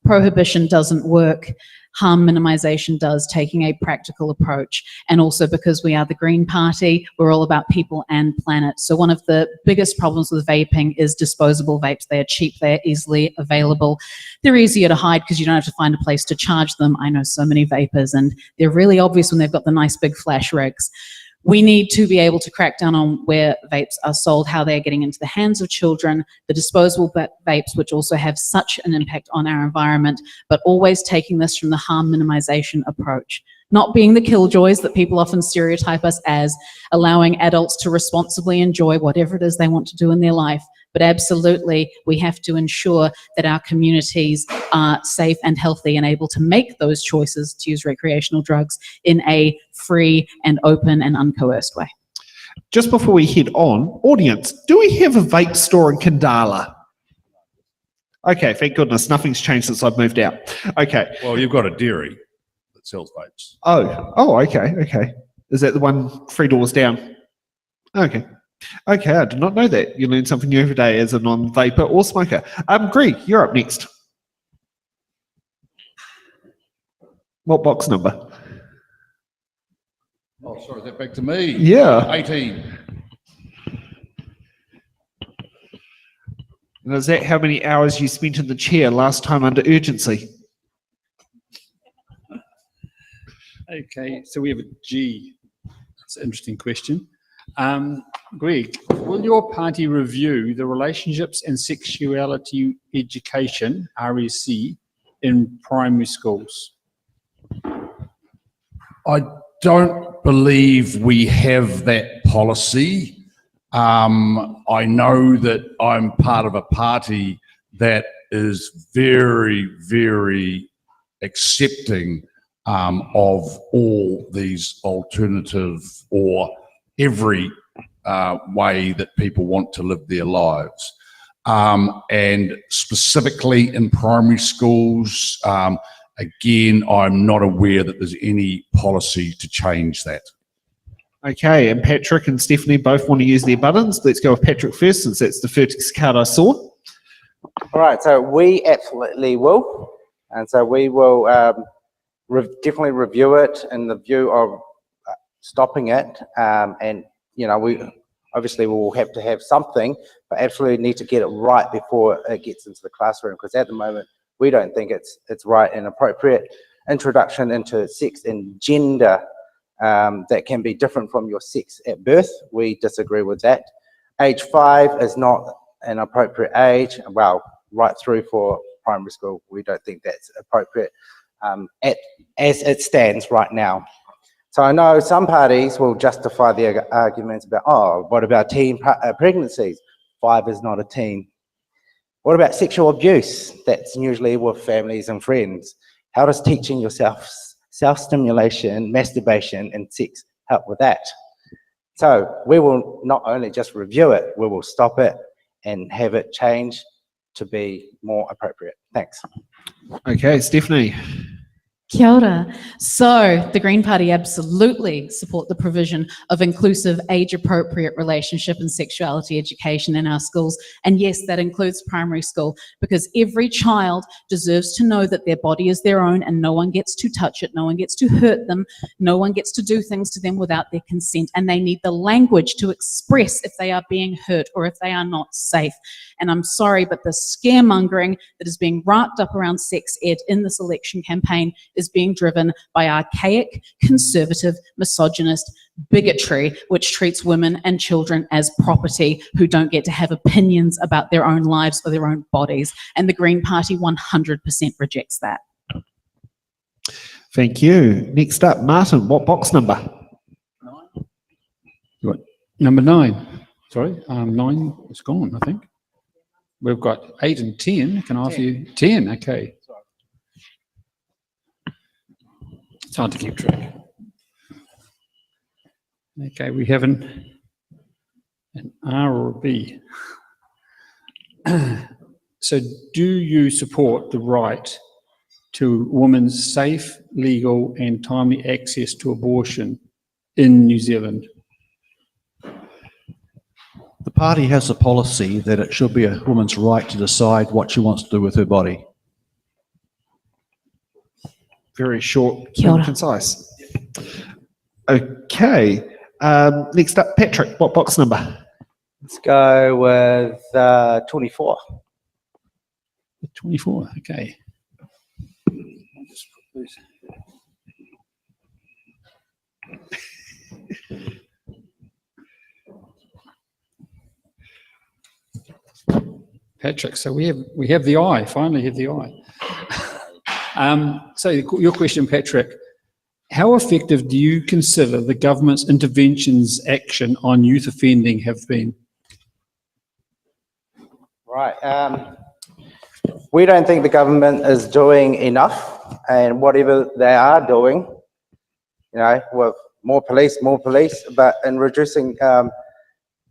[SPEAKER 4] Prohibition doesn't work. Harm minimisation does, taking a practical approach. And also because we are the Green Party, we're all about people and planet. So one of the biggest problems with vaping is disposable vapes. They are cheap, they're easily available. They're easier to hide because you don't have to find a place to charge them. I know so many vapors and they're really obvious when they've got the nice big flash rigs. We need to be able to crack down on where vapes are sold, how they're getting into the hands of children, the disposable vapes, which also have such an impact on our environment, but always taking this from the harm minimisation approach. Not being the killjoys that people often stereotype us as, allowing adults to responsibly enjoy whatever it is they want to do in their life. But absolutely, we have to ensure that our communities are safe and healthy and able to make those choices to use recreational drugs in a free and open and uncoerced way.
[SPEAKER 1] Just before we head on, audience, do we have a vape store in Khandallah? Okay, thank goodness, nothing's changed since I've moved out. Okay.
[SPEAKER 6] Well, you've got a dairy that sells vapes.
[SPEAKER 1] Oh, okay. Is that the one 3 doors down? Okay, I did not know that. You learn something new every day as a non-vapor or smoker. Greg, you're up next. What box number?
[SPEAKER 6] Oh, sorry, is that back to me?
[SPEAKER 1] Yeah.
[SPEAKER 6] 18.
[SPEAKER 1] And is that how many hours you spent in the chair last time under urgency?
[SPEAKER 2] Okay, so we have a G. That's an interesting question. Greg, will your party review the Relationships and Sexuality Education, RSC, in primary schools?
[SPEAKER 6] I don't believe we have that policy. I know that I'm part of a party that is very, very accepting of all these alternative or every way that people want to live their lives. And specifically in primary schools, again, I'm not aware that there's any policy to change that.
[SPEAKER 1] Okay, and Patrick and Stephanie both want to use their buttons. Let's go with Patrick first, since that's the first card I saw.
[SPEAKER 7] All right, so we absolutely will. And so we will definitely review it in the view of stopping it. And, you know, we obviously will have to have something, but absolutely need to get it right before it gets into the classroom, because at the moment, we don't think it's right and appropriate. Introduction into sex and gender that can be different from your sex at birth. We disagree with that. Age 5 is not an appropriate age. Well, right through for primary school, we don't think that's appropriate as it stands right now. So I know some parties will justify their arguments about, oh, what about teen pregnancies? 5 is not a teen. What about sexual abuse? That's usually with families and friends. How does teaching yourself self-stimulation, masturbation, and sex help with that? So we will not only just review it, we will stop it and have it change to be more appropriate. Thanks.
[SPEAKER 1] Okay, Stephanie.
[SPEAKER 4] Kia ora. So the Green Party absolutely support the provision of inclusive, age-appropriate relationship and sexuality education in our schools. And yes, that includes primary school, because every child deserves to know that their body is their own and no one gets to touch it, no one gets to hurt them, no one gets to do things to them without their consent. And they need the language to express if they are being hurt or if they are not safe. And I'm sorry, but the scaremongering that is being wrapped up around sex ed in this election campaign is being driven by archaic, conservative, misogynist bigotry, which treats women and children as property who don't get to have opinions about their own lives or their own bodies. And the Green Party 100% rejects that.
[SPEAKER 1] Thank you. Next up, Martin, what box number?
[SPEAKER 2] Number 9. Sorry, 9 is gone, I think. We've got 8 and 10. Can I offer you 10? Okay. It's hard to keep track. Okay, we have an R or a B. So do you support the right to women's safe, legal and timely access to abortion in New Zealand?
[SPEAKER 3] The party has a policy that it should be a woman's right to decide what she wants to do with her body.
[SPEAKER 1] Very short
[SPEAKER 4] Kia ora.
[SPEAKER 1] and concise. Okay. Next up, Patrick, what box number?
[SPEAKER 7] Let's go with 24.
[SPEAKER 2] 24, okay. Patrick, so we have the eye, finally have the eye. So your question, Patrick, how effective do you consider the government's interventions action on youth offending have been?
[SPEAKER 7] Right. We don't think the government is doing enough, and whatever they are doing, you know, with more police, but in reducing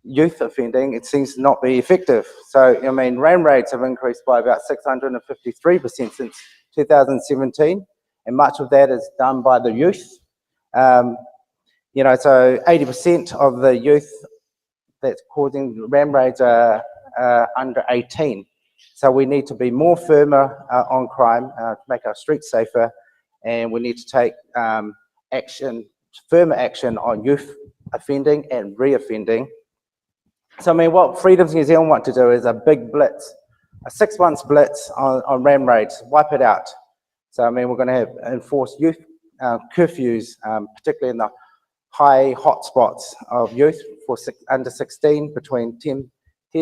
[SPEAKER 7] youth offending, it seems to not be effective. So, I mean, RAM rates have increased by about 653% since 2017, and much of that is done by the youth. You know, so 80% of the youth that's causing RAM raids are under 18. So we need to be more firmer on crime to make our streets safer, and we need to take firmer action on youth offending and re-offending. So, I mean, what Freedoms New Zealand want to do is a big blitz, a 6 months blitz on RAM raids, wipe it out. So, I mean, we're going to have enforced youth curfews, particularly in the high hotspots of youth for under 16 between 10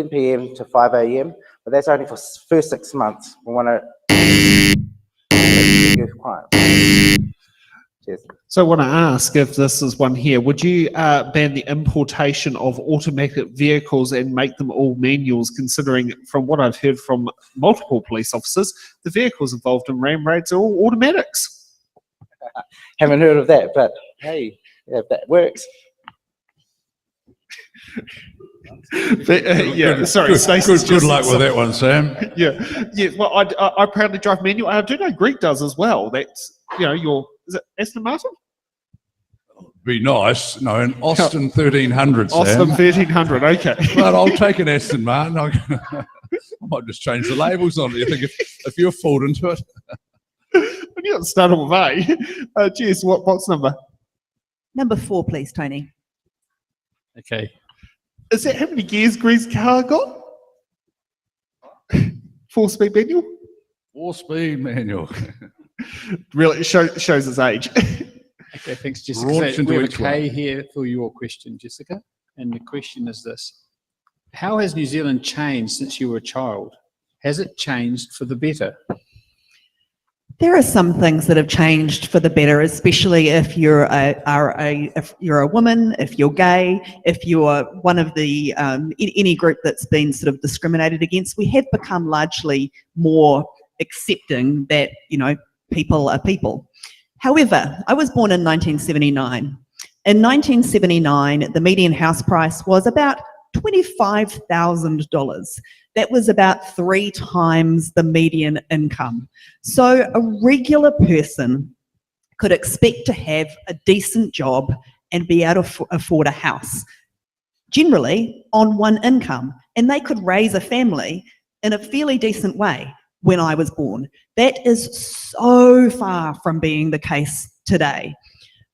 [SPEAKER 7] p.m. to 5 a.m. But that's only for the first 6 months. We want to youth crime. Cheers.
[SPEAKER 1] So I want to ask, if this is one here, would you ban the importation of automatic vehicles and make them all manuals, considering from what I've heard from multiple police officers, the vehicles involved in RAM raids are all automatics?
[SPEAKER 7] Haven't heard of that, but hey, yeah, if that works.
[SPEAKER 1] But, yeah, sorry, Stacey's
[SPEAKER 6] Good luck with that one, Sam.
[SPEAKER 1] Yeah. Well, I proudly drive manual. I do know Greek does as well. That's, you know, is it Aston Martin?
[SPEAKER 6] Be nice. No, an Austin 1300, Sam.
[SPEAKER 1] Austin 1300. Okay.
[SPEAKER 6] But I'll take an Aston Martin. I might just change the labels on it. You think if you're fooled into it?
[SPEAKER 1] When you got started with A. Jess, what box number?
[SPEAKER 5] Number 4, please, Tony.
[SPEAKER 2] Okay.
[SPEAKER 1] Is that how many gears Gre's car got? 4-speed manual?
[SPEAKER 6] 4-speed manual.
[SPEAKER 1] Really, it shows his age.
[SPEAKER 2] Okay, thanks, Jessica.
[SPEAKER 6] Launch
[SPEAKER 2] So
[SPEAKER 6] into
[SPEAKER 2] we have a
[SPEAKER 6] each
[SPEAKER 2] K here for your question, Jessica. And the question is this: how has New Zealand changed since you were a child? Has it changed for the better?
[SPEAKER 5] There are some things that have changed for the better, especially if you're if you're a woman, if you're gay, if you're one of the any group that's been sort of discriminated against. We have become largely more accepting that, you know, people are people. However, I was born in 1979. In 1979, the median house price was about $25,000. That was about 3 times the median income. So a regular person could expect to have a decent job and be able to afford a house, generally on one income, and they could raise a family in a fairly decent way when I was born. That is so far from being the case today.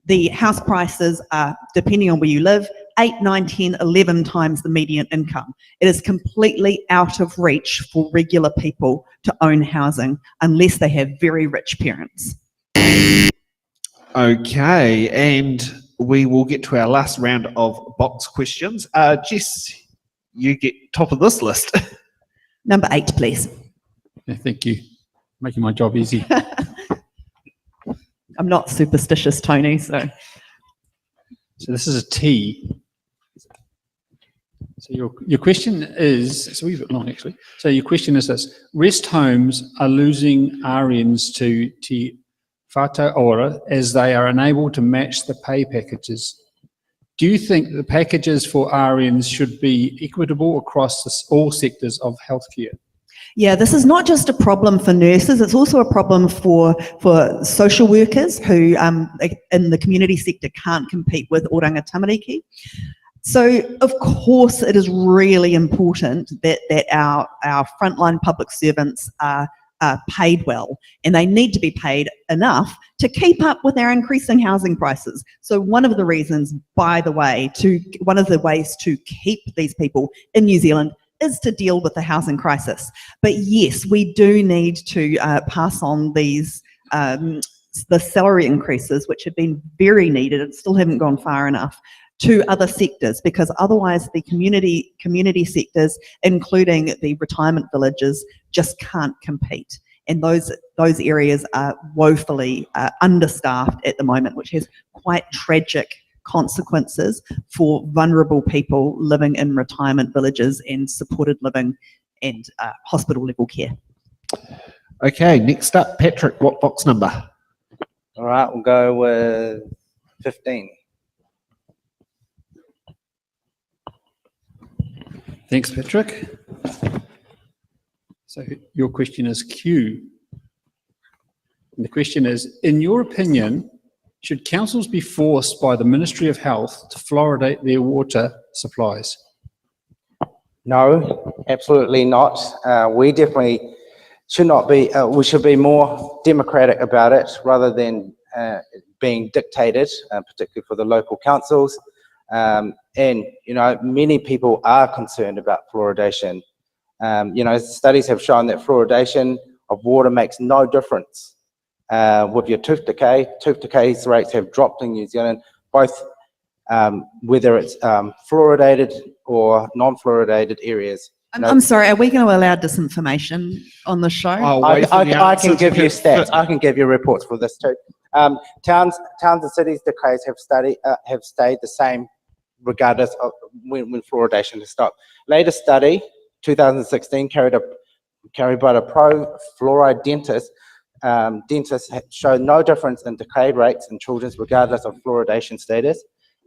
[SPEAKER 5] The house prices are, depending on where you live, 8, 9, 10, 11 times the median income. It is completely out of reach for regular people to own housing unless they have very rich parents.
[SPEAKER 1] Okay, and we will get to our last round of box questions. Jess, you get top of this list.
[SPEAKER 5] Number 8, please.
[SPEAKER 2] Yeah, thank you. Making my job easy.
[SPEAKER 5] I'm not superstitious, Tony, so.
[SPEAKER 2] So this is a T. So your question is, it's a wee bit long actually. So your question is this: rest homes are losing RNs to Te Whātua as they are unable to match the pay packages. Do you think the packages for RNs should be equitable across all sectors of healthcare?
[SPEAKER 5] Yeah, this is not just a problem for nurses, it's also a problem for social workers who in the community sector can't compete with oranga tamariki. So, of course, it is really important that our frontline public servants are paid well, and they need to be paid enough to keep up with our increasing housing prices. So one of the reasons, by the way, one of the ways to keep these people in New Zealand is to deal with the housing crisis. But yes, we do need to pass on these the salary increases, which have been very needed and still haven't gone far enough, to other sectors, because otherwise the community sectors, including the retirement villages, just can't compete. And those areas are woefully understaffed at the moment, which has quite tragic consequences for vulnerable people living in retirement villages and supported living and hospital level care.
[SPEAKER 1] Okay, next up, Patrick, what box number?
[SPEAKER 7] All right, we'll go with 15.
[SPEAKER 2] Thanks, Patrick. So your question is Q. And the question is, in your opinion, should councils be forced by the Ministry of Health to fluoridate their water supplies?
[SPEAKER 7] No, absolutely not. We definitely should not be, we should be more democratic about it rather than being dictated, particularly for the local councils. And, you know, many people are concerned about fluoridation. You know, studies have shown that fluoridation of water makes no difference with your tooth decay. Tooth decay rates have dropped in New Zealand, both whether it's fluoridated or non-fluoridated areas.
[SPEAKER 5] I'm sorry, are we going to allow disinformation on the show?
[SPEAKER 7] I can give you stats. I can give you reports for this too. Towns and cities decays have stayed the same regardless of when fluoridation has stopped. Latest study, 2016, carried by a pro-fluoride dentist. Dentists showed no difference in decay rates in children regardless of fluoridation status.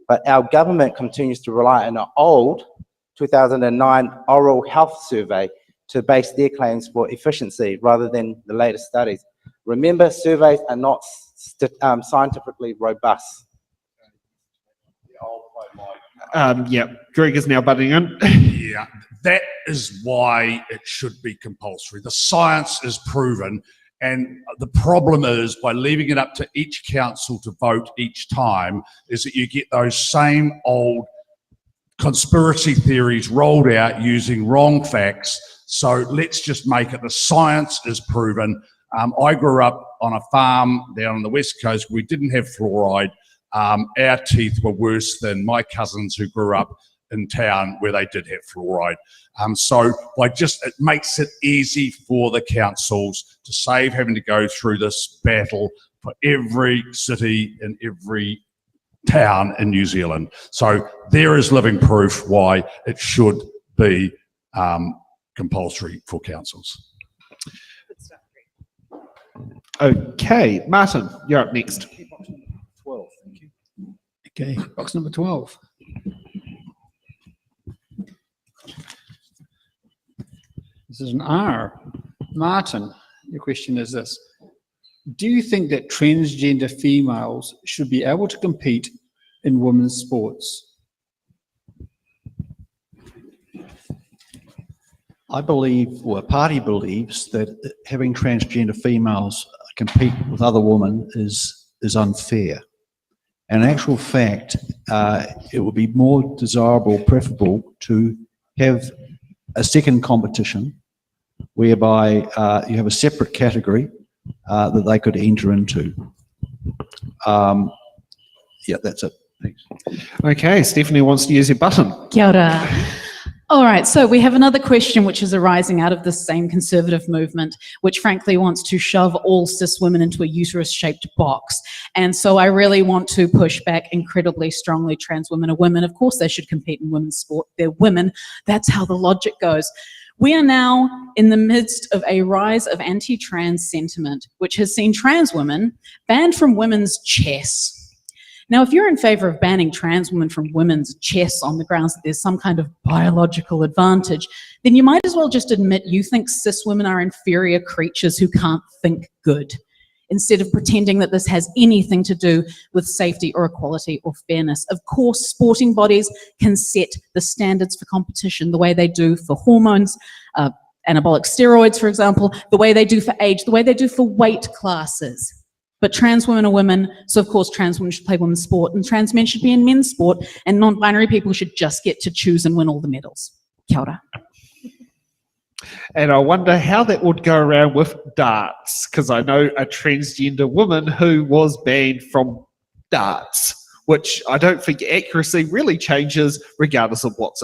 [SPEAKER 7] But our government continues to rely on an old 2009 oral health survey to base their claims for efficiency rather than the latest studies. Remember, surveys are not scientifically robust.
[SPEAKER 1] Yeah, Greg is now butting in.
[SPEAKER 6] Yeah, that is why it should be compulsory. The science is proven, and the problem is by leaving it up to each council to vote each time is that you get those same old conspiracy theories rolled out using wrong facts. So let's just make it the science is proven. I grew up on a farm down on the west coast. We didn't have fluoride. Our teeth were worse than my cousins who grew up in town where they did have fluoride. So it makes it easy for the councils to save having to go through this battle for every city and every town in New Zealand. So there is living proof why it should be compulsory for councils.
[SPEAKER 1] Okay, Martin, you're up next.
[SPEAKER 2] 12, thank you. Okay, box number 12. This is an R. Martin, your question is this. Do you think that transgender females should be able to compete in women's sports?
[SPEAKER 3] I believe, or a party believes, that having transgender females compete with other women is unfair. And in actual fact, it would be more desirable, preferable to have a second competition whereby you have a separate category that they could enter into. Yeah, that's it. Thanks.
[SPEAKER 1] Okay, Stephanie wants to use your button.
[SPEAKER 4] Kia ora. All right, so we have another question which is arising out of this same conservative movement, which frankly wants to shove all cis women into a uterus-shaped box. And so I really want to push back incredibly strongly. Trans women are women. Of course they should compete in women's sport. They're women. That's how the logic goes. We are now in the midst of a rise of anti-trans sentiment, which has seen trans women banned from women's chess. Now, if you're in favour of banning trans women from women's chess on the grounds that there's some kind of biological advantage, then you might as well just admit you think cis women are inferior creatures who can't think good, instead of pretending that this has anything to do with safety or equality or fairness. Of course, sporting bodies can set the standards for competition the way they do for hormones, anabolic steroids, for example, the way they do for age, the way they do for weight classes. But trans women are women, so of course trans women should play women's sport, and trans men should be in men's sport, and non-binary people should just get to choose and win all the medals. Kia ora.
[SPEAKER 1] And I wonder how that would go around with darts, because I know a transgender woman who was banned from darts, which I don't think accuracy really changes regardless of what's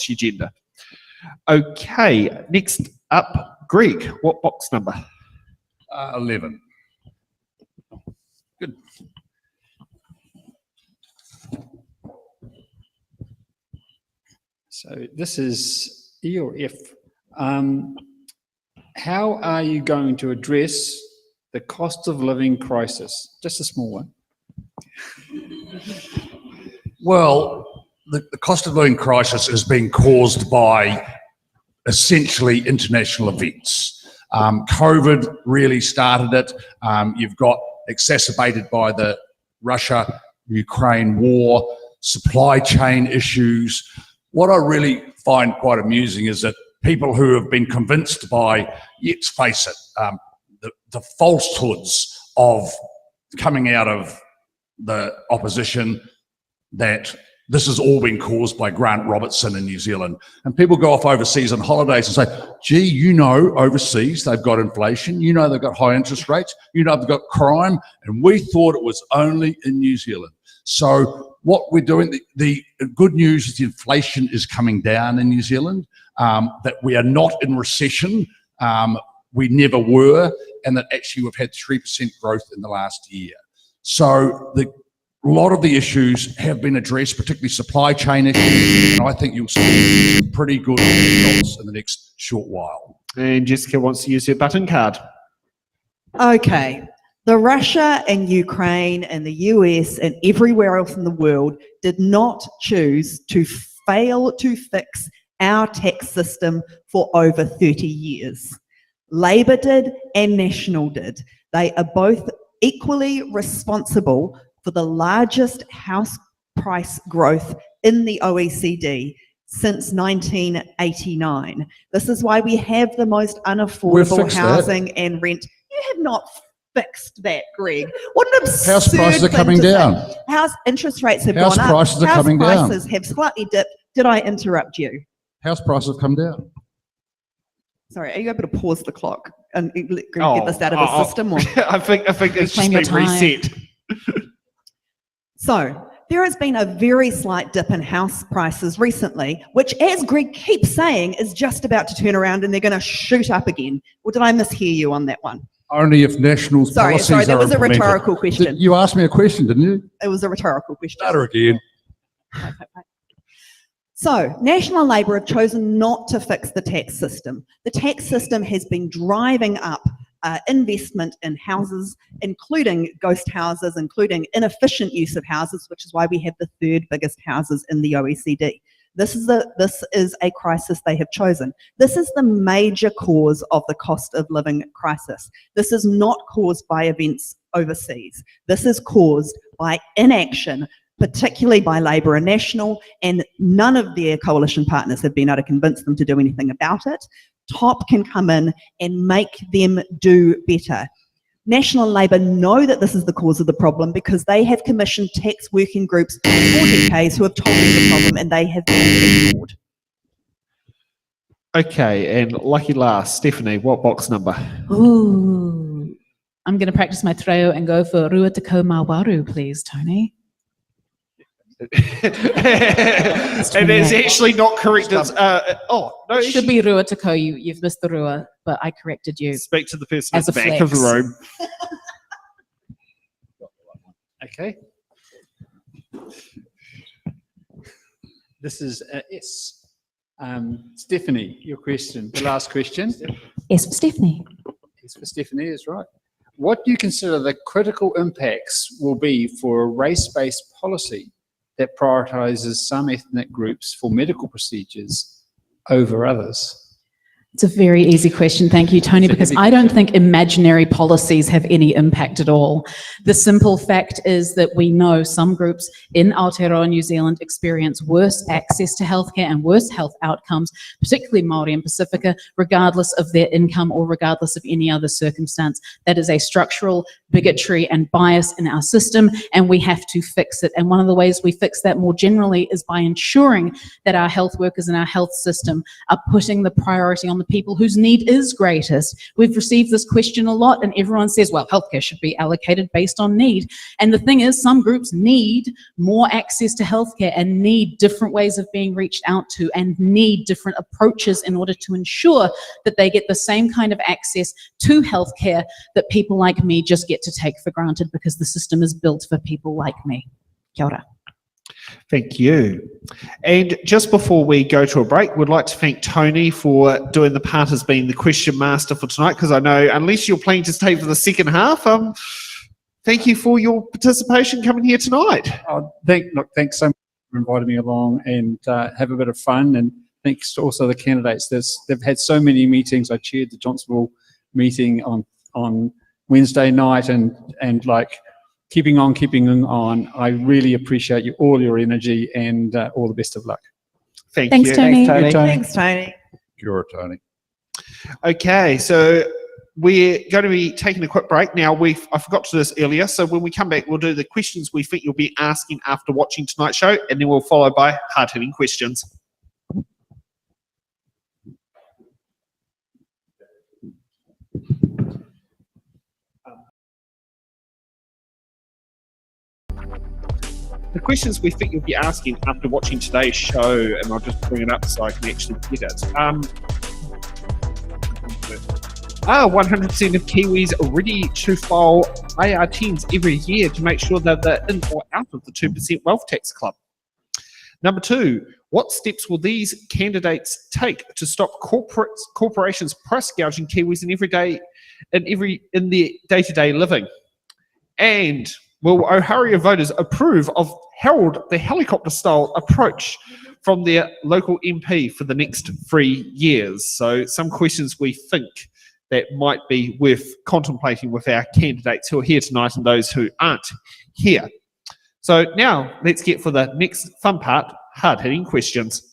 [SPEAKER 1] your gender. Okay, next up, Greg, what box number?
[SPEAKER 6] 11. Good.
[SPEAKER 2] So this is E or F. How are you going to address the cost of living crisis? Just a small one.
[SPEAKER 6] Well, the cost of living crisis is being caused by essentially international events. COVID really started it. You've got exacerbated by the Russia-Ukraine war, supply chain issues. What I really find quite amusing is that people who have been convinced by, let's face it, the falsehoods of coming out of the opposition, that this has all been caused by Grant Robertson in New Zealand. And people go off overseas on holidays and say, gee, you know, overseas they've got inflation, you know they've got high interest rates, you know they've got crime, and we thought it was only in New Zealand. So what we're doing, the good news is the inflation is coming down in New Zealand, that we are not in recession, we never were, and that actually we've had 3% growth in the last year. So a lot of the issues have been addressed, particularly supply chain issues, and I think you'll see some pretty good results in the next short while.
[SPEAKER 1] And Jessica wants to use her button card.
[SPEAKER 5] Okay. The Russia and Ukraine and the US and everywhere else in the world did not choose to fail to fix our tax system for over 30 years. Labour did and National did. They are both equally responsible for the largest house price growth in the OECD since 1989. This is why we have the most unaffordable housing and rent. You have not fixed that, Greg. What an absurd
[SPEAKER 6] House prices are
[SPEAKER 5] thing
[SPEAKER 6] coming
[SPEAKER 5] to say.
[SPEAKER 6] down.
[SPEAKER 5] House interest rates have
[SPEAKER 6] House
[SPEAKER 5] gone up.
[SPEAKER 6] prices are
[SPEAKER 5] House
[SPEAKER 6] coming down.
[SPEAKER 5] prices have slightly dipped. Did I interrupt you?
[SPEAKER 6] House prices have come down.
[SPEAKER 5] Sorry, are you able to pause the clock and let Greg get this out of his system? Or?
[SPEAKER 1] I think it's just
[SPEAKER 4] Reclaim your
[SPEAKER 1] been
[SPEAKER 4] time.
[SPEAKER 1] reset.
[SPEAKER 5] So there has been a very slight dip in house prices recently, which, as Greg keeps saying, is just about to turn around and they're going to shoot up again. Or did I mishear you on that one?
[SPEAKER 6] Only if National's policies
[SPEAKER 5] Sorry, that
[SPEAKER 6] are
[SPEAKER 5] was a
[SPEAKER 6] implemented.
[SPEAKER 5] rhetorical question.
[SPEAKER 6] You asked me a question, didn't you?
[SPEAKER 5] It was a rhetorical question.
[SPEAKER 6] Stutter again.
[SPEAKER 5] So, National and Labour have chosen not to fix the tax system. The tax system has been driving up investment in houses, including ghost houses, including inefficient use of houses, which is why we have the third biggest houses in the OECD. This is a crisis they have chosen. This is the major cause of the cost of living crisis. This is not caused by events overseas. This is caused by inaction, particularly by Labour and National, and none of their coalition partners have been able to convince them to do anything about it. Top can come in and make them do better. National and Labour know that this is the cause of the problem because they have commissioned tax working groups for decades who have told them the problem and they have been ignored.
[SPEAKER 1] Okay, and lucky last, Stephanie, what box number?
[SPEAKER 4] Ooh. I'm going to practice my ʻHàRIu and go for rua te kau mā waru, please, Tony.
[SPEAKER 1] And it's actually not correct. It's, no,
[SPEAKER 4] It should be rua te kau. You've missed the rua, but I corrected you.
[SPEAKER 1] Speak to the person
[SPEAKER 4] As
[SPEAKER 1] at the
[SPEAKER 4] a
[SPEAKER 1] back of the
[SPEAKER 4] flex.
[SPEAKER 1] room.
[SPEAKER 2] Okay. This is S. Stephanie, your question, the last question.
[SPEAKER 4] Yes, for Stephanie.
[SPEAKER 2] Yes, for Stephanie is right. what do you consider the critical impacts will be for a race-based policy that prioritises some ethnic groups for medical procedures over others?
[SPEAKER 4] It's a very easy question. Thank you, Tony, because I don't think imaginary policies have any impact at all. The simple fact is that we know some groups in Aotearoa, New Zealand, experience worse access to healthcare and worse health outcomes, particularly Māori and Pacifica, regardless of their income or regardless of any other circumstance. That is a structural bigotry and bias in our system, and we have to fix it. And one of the ways we fix that more generally is by ensuring that our health workers and our health system are putting the priority on the people whose need is greatest. We've received this question a lot, and everyone says, well, healthcare should be allocated based on need. And the thing is, some groups need more access to healthcare and need different ways of being reached out to and need different approaches in order to ensure that they get the same kind of access to healthcare that people like me just get to take for granted because the system is built for people like me. Kia ora.
[SPEAKER 1] Thank you. And just before we go to a break, we'd like to thank Tony for doing the part as being the question master for tonight, because I know unless you're planning to stay for the second half, thank you for your participation coming here tonight.
[SPEAKER 2] Thanks so much for inviting me along and have a bit of fun. And thanks to also the candidates. They've had so many meetings. I chaired the Johnsonville meeting on Wednesday night and like keeping on. I really appreciate all your energy and all the best of luck.
[SPEAKER 1] Thanks,
[SPEAKER 4] Tony.
[SPEAKER 7] Thanks, Tony.
[SPEAKER 5] Thanks, Tony.
[SPEAKER 6] Kia ora, Tony.
[SPEAKER 1] Okay, so we're going to be taking a quick break now. I forgot to do this earlier, so when we come back, we'll do the questions we think you'll be asking after watching tonight's show, and then we'll follow by hard-hitting questions. The questions we think you'll be asking after watching today's show, and I'll just bring it up so I can actually get it. 100% of Kiwis are ready to file AR10s every year to make sure that they're in or out of the 2% wealth tax club. Number 2, what steps will these candidates take to stop corporations price gouging Kiwis in their day-to-day living? And will ŌHARIU voters approve of Harold the helicopter-style approach from their local MP for the next 3 years? So some questions we think that might be worth contemplating with our candidates who are here tonight and those who aren't here. So now let's get for the next fun part, hard-hitting questions.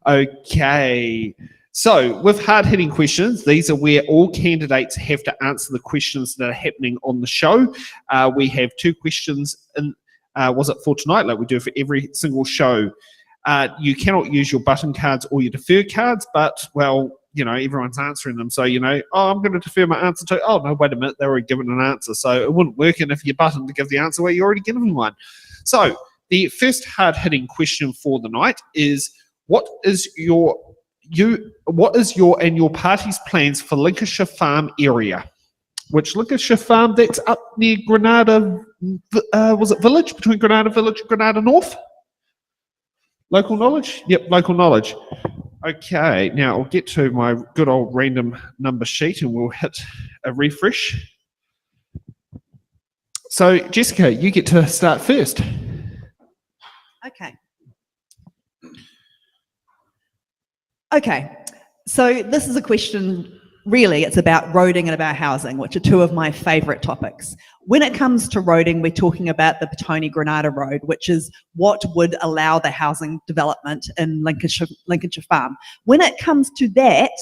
[SPEAKER 1] Okay, so with hard-hitting questions, these are where all candidates have to answer the questions that are happening on the show. We have 2 questions in, was it for tonight, like we do for every single show. You cannot use your button cards or your defer cards, but, well, you know, everyone's answering them. So, you know, I'm going to defer my answer to, oh, no, wait a minute, they were given an answer. So it wouldn't work if you button to give the answer where you're already given one. So the first hard-hitting question for the night is, what is your and your party's plans for Lincolnshire Farm area? Which Lincolnshire Farm? That's up near Granada. Was it Village, between Granada Village and Granada North? Local knowledge? Yep, local knowledge. Okay, now I'll get to my good old random number sheet and we'll hit a refresh. So Jessica, you get to start first.
[SPEAKER 5] Okay. Okay, so this is a question, really, it's about roading and about housing, which are 2 of my favourite topics. When it comes to roading, we're talking about the Petone Granada Road, which is what would allow the housing development in Lincolnshire Farm. When it comes to that,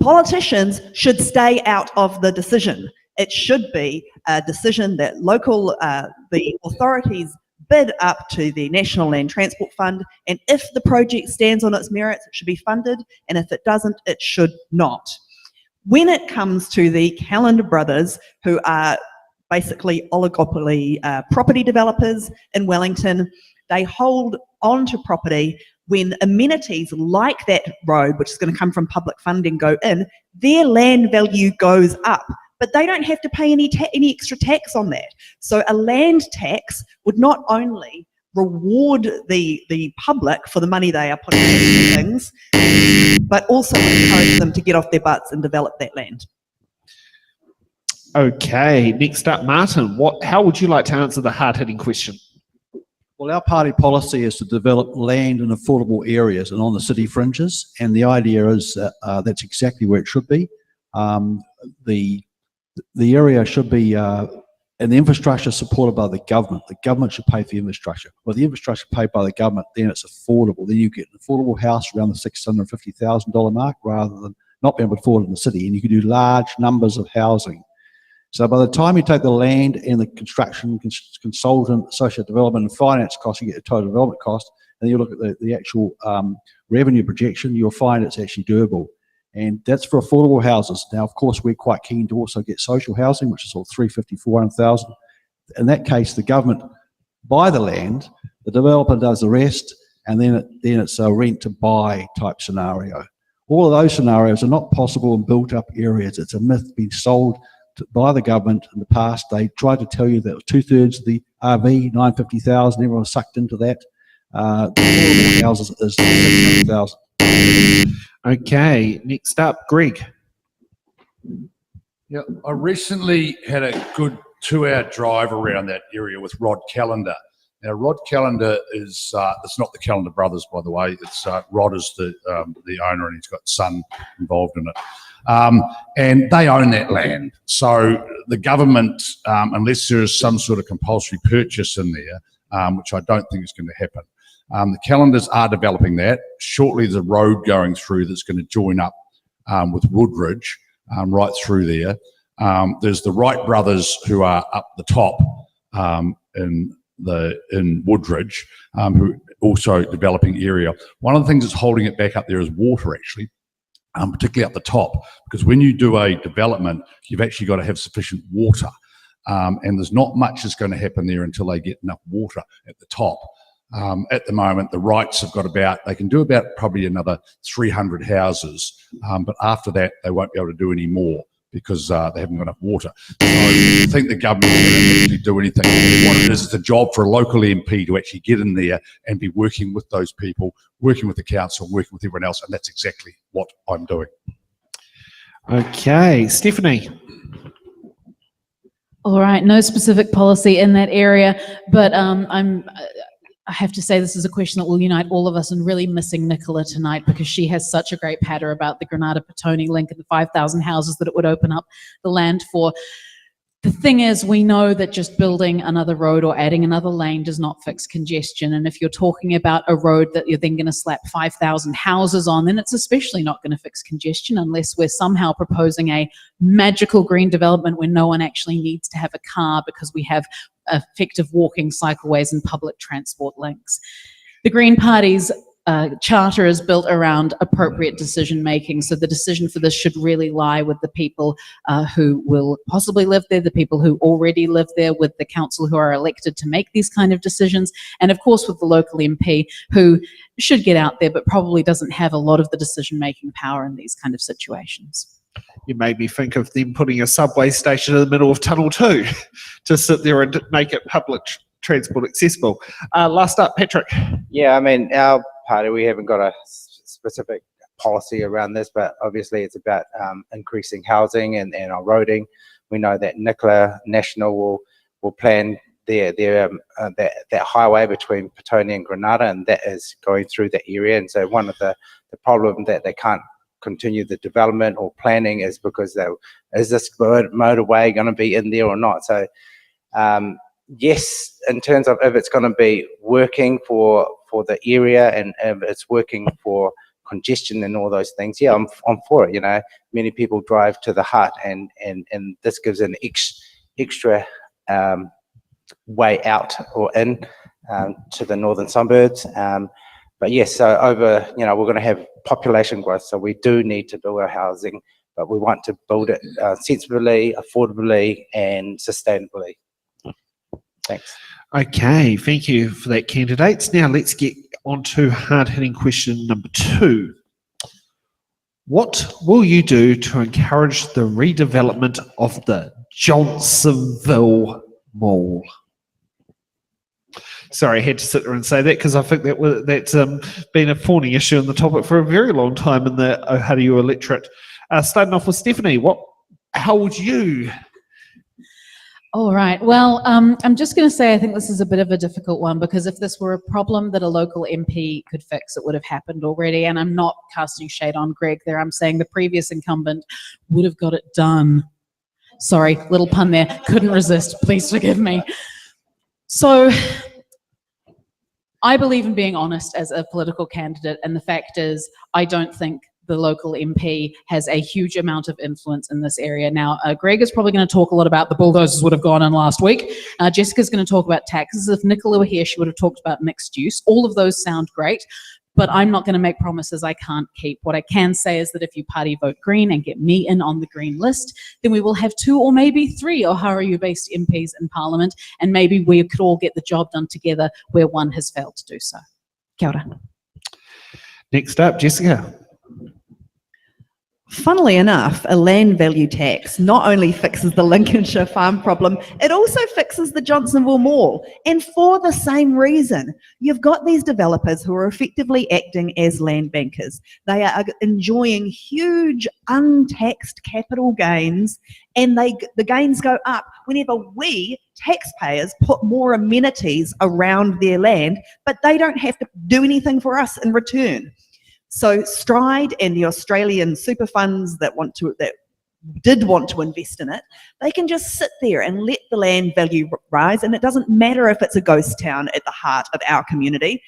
[SPEAKER 5] politicians should stay out of the decision. It should be a decision that the authorities bid up to the National Land Transport Fund, and if the project stands on its merits, it should be funded, and if it doesn't, it should not. When it comes to the Calendar brothers, who are basically oligopoly property developers in Wellington, they hold on to property when amenities like that road, which is going to come from public funding, go in, their land value goes up. But they don't have to pay any extra tax on that. So a land tax would not only reward the public for the money they are putting into things, but also encourage them to get off their butts and develop that land.
[SPEAKER 1] Okay, next up, Martin. How would you like to answer the hard-hitting question?
[SPEAKER 3] Well, our party policy is to develop land in affordable areas and on the city fringes, and the idea is that's exactly where it should be. The area should be, and the infrastructure supported by the government. The government should pay for the infrastructure. Well, the infrastructure paid by the government, then it's affordable. Then you get an affordable house around the $650,000 mark rather than not being able to afford it in the city, and you can do large numbers of housing. So by the time you take the land and the construction, consultant, associate development and finance costs, you get the total development cost, and you look at the actual revenue projection, you'll find it's actually doable. And that's for affordable houses. Now, of course, we're quite keen to also get social housing, which is all 350, 400,000. In that case, the government buy the land, the developer does the rest, and then it's a rent to buy type scenario. All of those scenarios are not possible in built up areas. It's a myth being sold by the government in the past. They tried to tell you that 2/3 of the RV, 950,000, everyone was sucked into that. The affordable houses is 600,000.
[SPEAKER 1] Okay, next up, Greg.
[SPEAKER 6] Yeah, I recently had a good 2-hour drive around that area with Rod Callender. Now, Rod Callender is, it's not the Callender brothers, by the way. It's Rod is the owner, and he's got a son involved in it. And they own that land. So the government, unless there is some sort of compulsory purchase in there, which I don't think is going to happen, the Calendars are developing that. Shortly, there's a road going through that's going to join up with Woodridge right through there. There's the Wright brothers who are up the top in Woodridge, who also developing area. One of the things that's holding it back up there is water, actually, particularly up the top, because when you do a development, you've actually got to have sufficient water, and there's not much that's going to happen there until they get enough water at the top. At the moment, the Wrights have got they can do about probably another 300 houses, but after that, they won't be able to do any more because they haven't got enough water. So I think the government can actually do anything. What it is, it's a job for a local MP to actually get in there and be working with those people, working with the council, working with everyone else, and that's exactly what I'm doing.
[SPEAKER 1] Okay, Stephanie.
[SPEAKER 4] All right, no specific policy in that area, but I have to say this is a question that will unite all of us, and really missing Nicola tonight because she has such a great patter about the Granada-Petone link and the 5,000 houses that it would open up the land for. The thing is, we know that just building another road or adding another lane does not fix congestion. And if you're talking about a road that you're then going to slap 5,000 houses on, then it's especially not going to fix congestion unless we're somehow proposing a magical green development where no one actually needs to have a car because we have effective walking, cycleways and public transport links. The Green Party's charter is built around appropriate decision making, so the decision for this should really lie with the people who will possibly live there, the people who already live there, with the council who are elected to make these kind of decisions, and of course with the local MP who should get out there but probably doesn't have a lot of the decision making power in these kind of situations.
[SPEAKER 1] You made me think of them putting a subway station in the middle of Tunnel 2 to sit there and make it public transport accessible. Last up, Patrick.
[SPEAKER 7] Yeah, I mean, our party, we haven't got a specific policy around this, but obviously it's about increasing housing and our roading. We know that Nicola National will plan that highway between Petone and Granada, and that is going through that area. And so one of the problems that they can't continue the development or planning is because is this motorway going to be in there or not? So yes, in terms of if it's going to be working for the area and if it's working for congestion and all those things, yeah, I'm for it. You know, many people drive to the hut, and this gives an extra way out or in to the northern suburbs. But yes, so we're going to have population growth, so we do need to build our housing, but we want to build it sensibly, affordably, and sustainably. Thanks.
[SPEAKER 1] Okay, thank you for that, candidates. Now let's get on to hard-hitting question number 2. What will you do to encourage the redevelopment of the Johnsonville Mall? Sorry, I had to sit there and say that because I think that's been a thorny issue in the topic for a very long time in the ŌHΑRIU electorate. Starting off with Stephanie, how would you?
[SPEAKER 4] All right. Well, I'm just going to say I think this is a bit of a difficult one because if this were a problem that a local MP could fix, it would have happened already. And I'm not casting shade on Greg there. I'm saying the previous incumbent would have got it done. Sorry, little pun there. Couldn't resist. Please forgive me. So I believe in being honest as a political candidate. And the fact is, I don't think the local MP has a huge amount of influence in this area. Now, Greg is probably going to talk a lot about the bulldozers would have gone in last week. Jessica's going to talk about taxes. If Nicola were here, she would have talked about mixed use. All of those sound great, but I'm not going to make promises I can't keep. What I can say is that if you party vote Green and get me in on the Green list, then we will have 2 or maybe 3 ŌHARIU-based MPs in Parliament, and maybe we could all get the job done together where one has failed to do so. Kia ora.
[SPEAKER 1] Next up, Jessica.
[SPEAKER 5] Funnily enough, a land value tax not only fixes the Lincolnshire farm problem, it also fixes the Johnsonville Mall. And for the same reason, you've got these developers who are effectively acting as land bankers. They are enjoying huge untaxed capital gains, and the gains go up whenever we, taxpayers, put more amenities around their land, but they don't have to do anything for us in return. So Stride and the Australian super funds that did want to invest in it, they can just sit there and let the land value rise, and it doesn't matter if it's a ghost town at the heart of our community.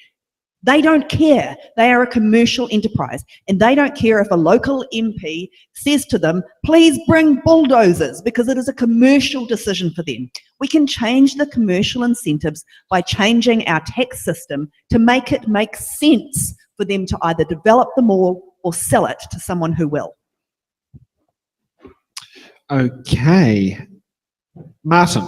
[SPEAKER 5] They don't care. They are a commercial enterprise, and they don't care if a local MP says to them, please bring bulldozers, because it is a commercial decision for them. We can change the commercial incentives by changing our tax system to make it make sense for them to either develop the mall or sell it to someone who will.
[SPEAKER 1] Okay. Martin.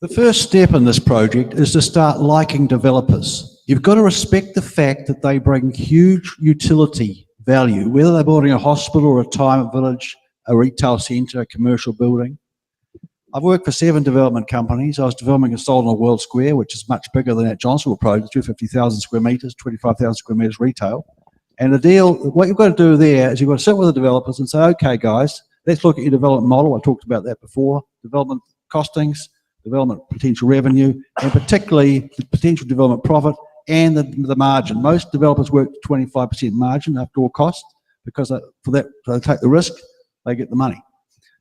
[SPEAKER 3] The first step in this project is to start liking developers. You've got to respect the fact that they bring huge utility value, whether they're building a hospital, a retirement village, a retail centre, a commercial building. I've worked for 7 development companies. I was developing a Solana World Square, which is much bigger than that Johnsonville project, 250,000 square metres, 25,000 square metres retail. And the deal, what you've got to do there is you've got to sit with the developers and say, okay, guys, let's look at your development model. I talked about that before. Development costings, development potential revenue, and particularly the potential development profit and the margin. Most developers work 25% margin after all costs because for that, they take the risk, they get the money.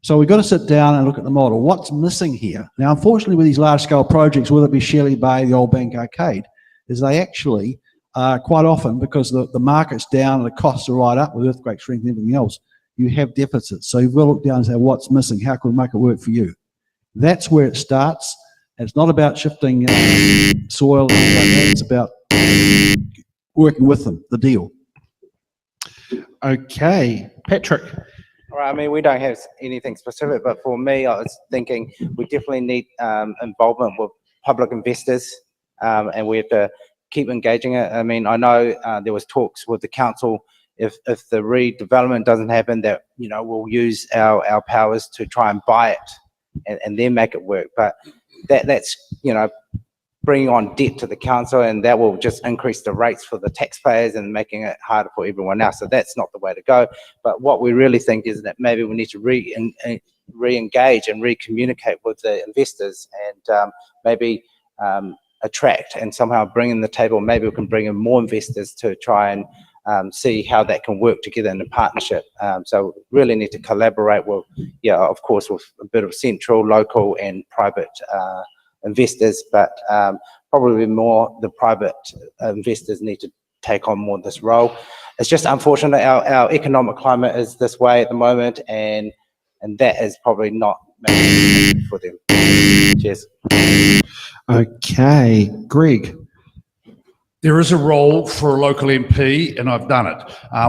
[SPEAKER 3] So we've got to sit down and look at the model. What's missing here? Now, unfortunately, with these large-scale projects, whether it be Shelley Bay, the Old Bank Arcade, is they actually, quite often, because the market's down and the costs are right up with earthquake strength and everything else, you have deficits. So you've got to look down and say, what's missing? How can we make it work for you? That's where it starts. And it's not about shifting soil, like that. It's about working with them, the deal.
[SPEAKER 1] Okay. Patrick.
[SPEAKER 7] Right, I mean, we don't have anything specific, but for me, I was thinking we definitely need involvement with public investors, and we have to keep engaging it. I mean, I know there was talks with the council, if the redevelopment doesn't happen, that, you know, we'll use our powers to try and buy it and then make it work. But that's, you know, bringing on debt to the council, and that will just increase the rates for the taxpayers and making it harder for everyone else. So that's not the way to go. But what we really think is that maybe we need to re-engage and re-communicate with the investors, and maybe attract and somehow bring in the table. Maybe we can bring in more investors to try and see how that can work together in a partnership. So we really need to collaborate with, yeah, of course, with a bit of central, local and private investors, but probably more the private investors need to take on more of this role. It's just unfortunate our economic climate is this way at the moment, and that is probably not for them. Cheers.
[SPEAKER 1] Okay. Greg.
[SPEAKER 6] There is a role for a local MP, and I've done it.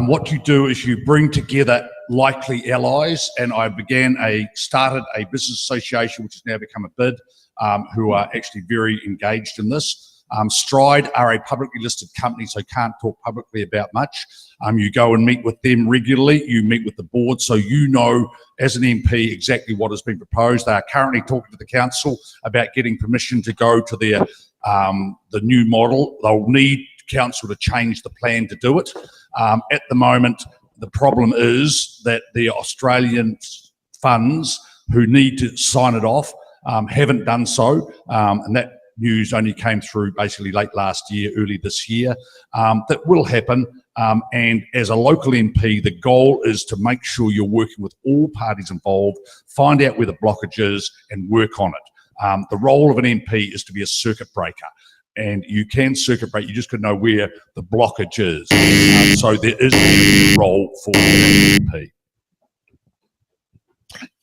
[SPEAKER 6] What you do is you bring together likely allies, and I started a business association, which has now become a BID, who are actually very engaged in this. Stride are a publicly listed company, so can't talk publicly about much. You go and meet with them regularly. You meet with the board, so you know as an MP exactly what has been proposed. They are currently talking to the council about getting permission to go to their the new model. They'll need council to change the plan to do it. At the moment, the problem is that the Australian funds who need to sign it off haven't done so, and that news only came through basically late last year, early this year. That will happen, and as a local MP, the goal is to make sure you're working with all parties involved, find out where the blockage is and work on it. The role of an MP is to be a circuit breaker, and you can circuit break, you just got to know where the blockage is. So there is a role for an MP.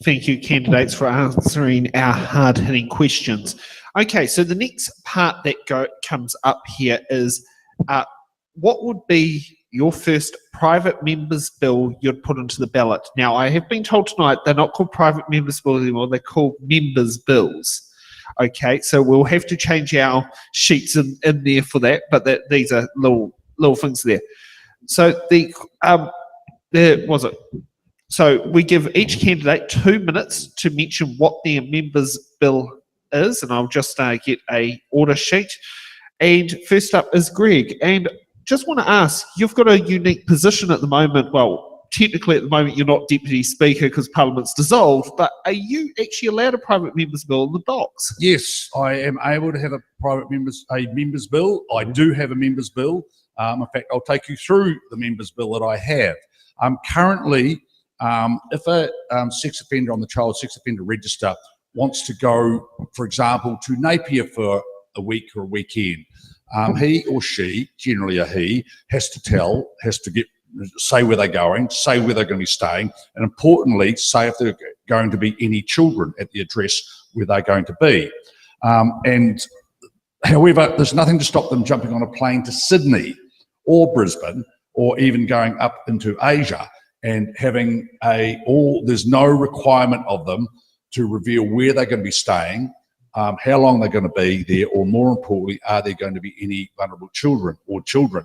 [SPEAKER 1] Thank you, candidates, for answering our hard-hitting questions. Okay, so the next part that comes up here is what would be your first private members bill you'd put into the ballot? Now, I have been told tonight they're not called private members bills anymore, they're called members bills. Okay, so we'll have to change our sheets in there for that, but these are little things there. So So we give each candidate 2 minutes to mention what their members bill is, and I'll just get a order sheet. And first up is Greg. And just want to ask, you've got a unique position at the moment. Well, technically at the moment you're not Deputy Speaker because Parliament's dissolved, but are you actually allowed a private members bill in the box?
[SPEAKER 6] Yes, I am able to have a members bill. I do have a members bill. In fact, I'll take you through the members bill that I have. Currently, if a sex offender on the child sex offender register wants to go, for example, to Napier for a week or a weekend, he or she, generally a he, has to say where they're going, say where they're going to be staying, and importantly, say if there are going to be any children at the address where they're going to be. And however, there's nothing to stop them jumping on a plane to Sydney or Brisbane or even going up into Asia and having there's no requirement of them to reveal where they're going to be staying, how long they're going to be there, or more importantly, are there going to be any vulnerable children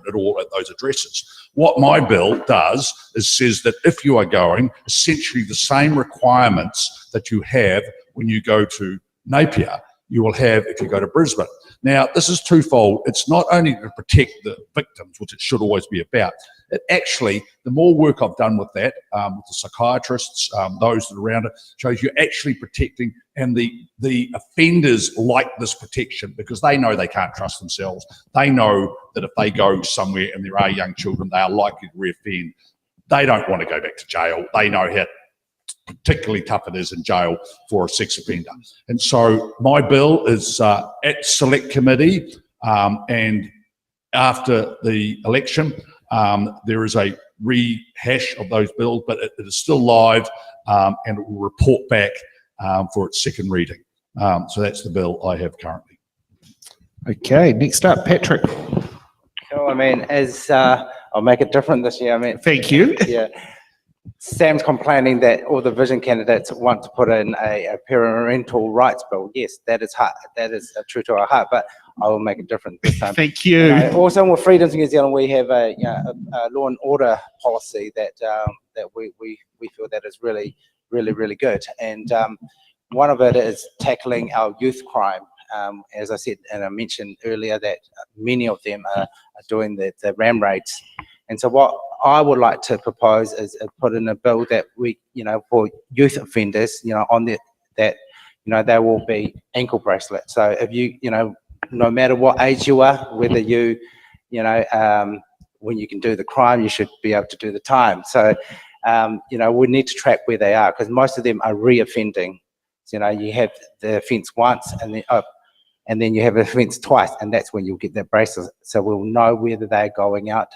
[SPEAKER 6] at all at those addresses. What my bill does is says that if you are going, essentially the same requirements that you have when you go to Napier, you will have if you go to Brisbane. Now, this is twofold. It's not only to protect the victims, which it should always be about. It actually, the more work I've done with that, with the psychiatrists, those that are around it, shows you're actually protecting, and the offenders like this protection because they know they can't trust themselves. They know that if they go somewhere and there are young children, they are likely to reoffend. They don't want to go back to jail. They know how particularly tough it is in jail for a sex offender. And so my bill is at select committee, and after the election, there is a rehash of those bills, but it is still live, and it will report back for its second reading. So that's the bill I have currently.
[SPEAKER 1] Okay, next up, Patrick.
[SPEAKER 7] Cool. I mean, I'll make it different this year. I mean,
[SPEAKER 1] thank you.
[SPEAKER 7] Yeah. Sam's complaining that all the Vision candidates want to put in a parental rights bill. Yes, that is true to our heart, but I will make it different this time.
[SPEAKER 1] Thank you.
[SPEAKER 7] Also, with Freedoms New Zealand, we have a law and order policy that we feel that is really good, and one of it is tackling our youth crime. As I said, and I mentioned earlier, that many of them are doing the ram raids. And so what I would like to propose is put in a bill that we, for youth offenders, on that there will be ankle bracelets. So if you, no matter what age you are, whether you, when you can do the crime, you should be able to do the time. So, we need to track where they are because most of them are re-offending. So, you have the offence once and then you have an offence twice, and that's when you'll get that bracelet. So we'll know whether they're going out.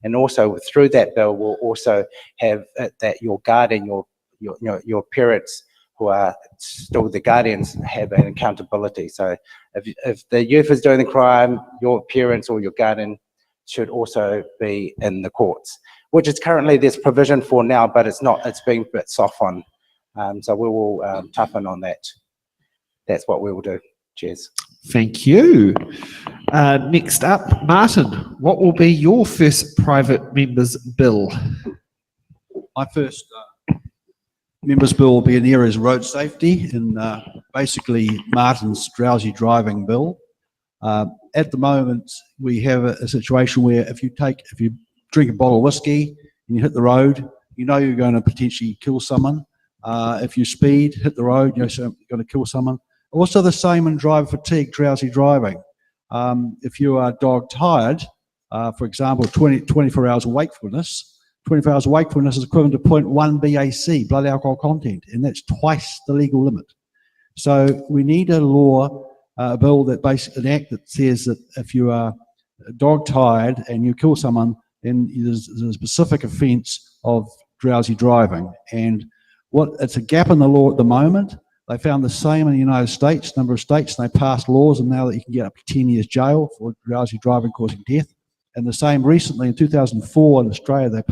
[SPEAKER 7] And also through that bill, we'll also have that your guardian, your parents who are still the guardians have an accountability. So if the youth is doing the crime, your parents or your guardian should also be in the courts, which is currently there's provision for now, but it's not, it's being a bit soft on. So we will toughen on that. That's what we will do. Cheers.
[SPEAKER 1] Thank you. Next up, Martin, what will be your first private members bill?
[SPEAKER 3] My first members bill will be in areas of road safety and basically Martin's drowsy driving bill. At the moment, we have a situation where if you drink a bottle of whiskey and you hit the road, you know you're going to potentially kill someone. If you speed, hit the road, you know you're going to kill someone. Also the same in driver fatigue, drowsy driving. If you are dog tired, for example, 24 hours of wakefulness, 24 hours of wakefulness is equivalent to 0.1 BAC, blood alcohol content, and that's twice the legal limit. So we need a law, a bill that basically, an act that says that if you are dog tired and you kill someone, then there's a specific offence of drowsy driving. And it's a gap in the law at the moment. They found the same in the United States, number of states, and they passed laws, and now that you can get up to 10 years jail for drowsy driving causing death. And the same recently in 2004 in Australia, they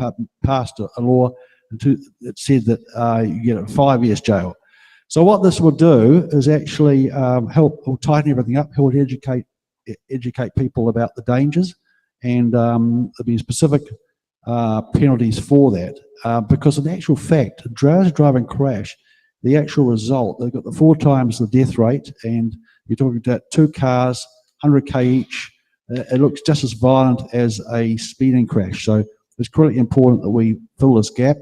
[SPEAKER 3] passed a law that said that you get 5 years jail. So what this will do is actually will tighten everything up, help educate people about the dangers, and there'll be specific penalties for that. Because in actual fact, a drowsy driving crash, the actual result, they've got the 4 times the death rate, and you're talking about 2 cars, 100k each. It looks just as violent as a speeding crash. So it's critically important that we fill this gap.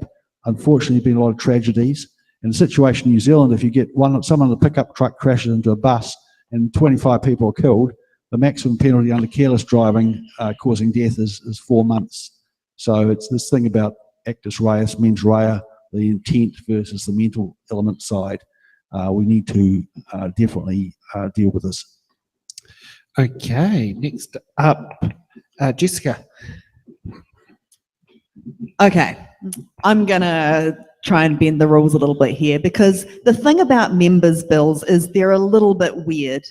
[SPEAKER 3] Unfortunately, there's been a lot of tragedies. In the situation in New Zealand, if you get someone in a pickup truck crashes into a bus and 25 people are killed, the maximum penalty under careless driving causing death is 4 months. So it's this thing about actus reus, mens rea, the intent versus the mental element side. We need to definitely deal with this.
[SPEAKER 1] Okay, next up, Jessica.
[SPEAKER 5] Okay, I'm gonna try and bend the rules a little bit here, because the thing about members' bills is they're a little bit weird.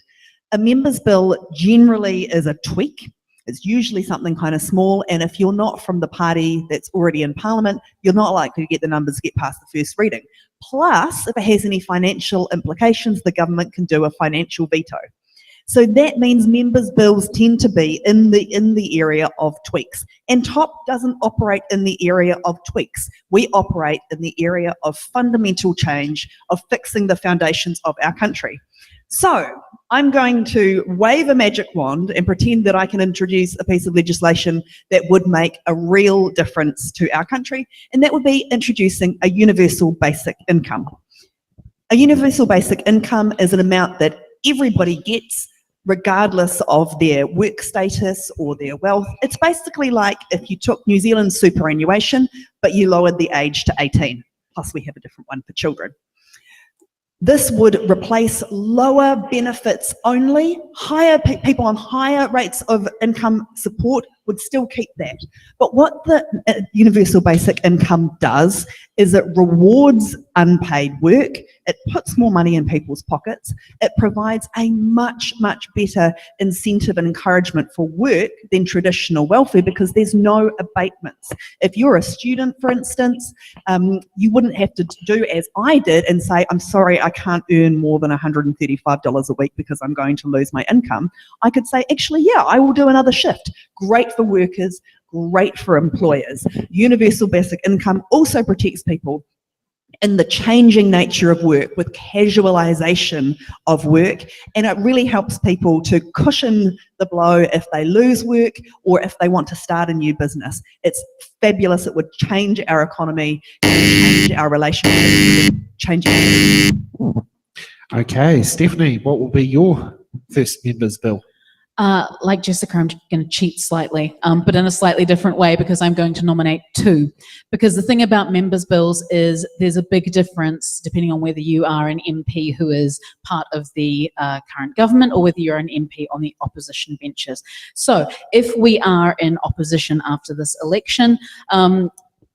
[SPEAKER 5] A members' bill generally is a tweak. It's usually something kind of small, and if you're not from the party that's already in Parliament, you're not likely to get the numbers to get past the first reading. Plus, if it has any financial implications, the government can do a financial veto. So that means members' bills tend to be in the area of tweaks. And TOP doesn't operate in the area of tweaks. We operate in the area of fundamental change, of fixing the foundations of our country. So I'm going to wave a magic wand and pretend that I can introduce a piece of legislation that would make a real difference to our country, and that would be introducing a universal basic income. A universal basic income is an amount that everybody gets, regardless of their work status or their wealth. It's basically like if you took New Zealand's superannuation, but you lowered the age to 18. Plus we have a different one for children. This would replace lower benefits only. People on higher rates of income support would still keep that. But what the universal basic income does is it rewards unpaid work. It puts more money in people's pockets. It provides a much, much better incentive and encouragement for work than traditional welfare, because there's no abatements. If you're a student, for instance, you wouldn't have to do as I did and say, I'm sorry, I can't earn more than $135 a week because I'm going to lose my income. I could say, actually, yeah, I will do another shift. Great for workers, great for employers. Universal basic income also protects people in the changing nature of work, with casualisation of work, and it really helps people to cushion the blow if they lose work or if they want to start a new business. It's fabulous. It would change our economy, change our relationships, change our...
[SPEAKER 1] Okay, Stephanie, what will be your first members bill?
[SPEAKER 4] Like Jessica, I'm going to cheat slightly, but in a slightly different way, because I'm going to nominate 2. Because the thing about members' bills is there's a big difference depending on whether you are an MP who is part of the current government or whether you're an MP on the opposition benches. So if we are in opposition after this election,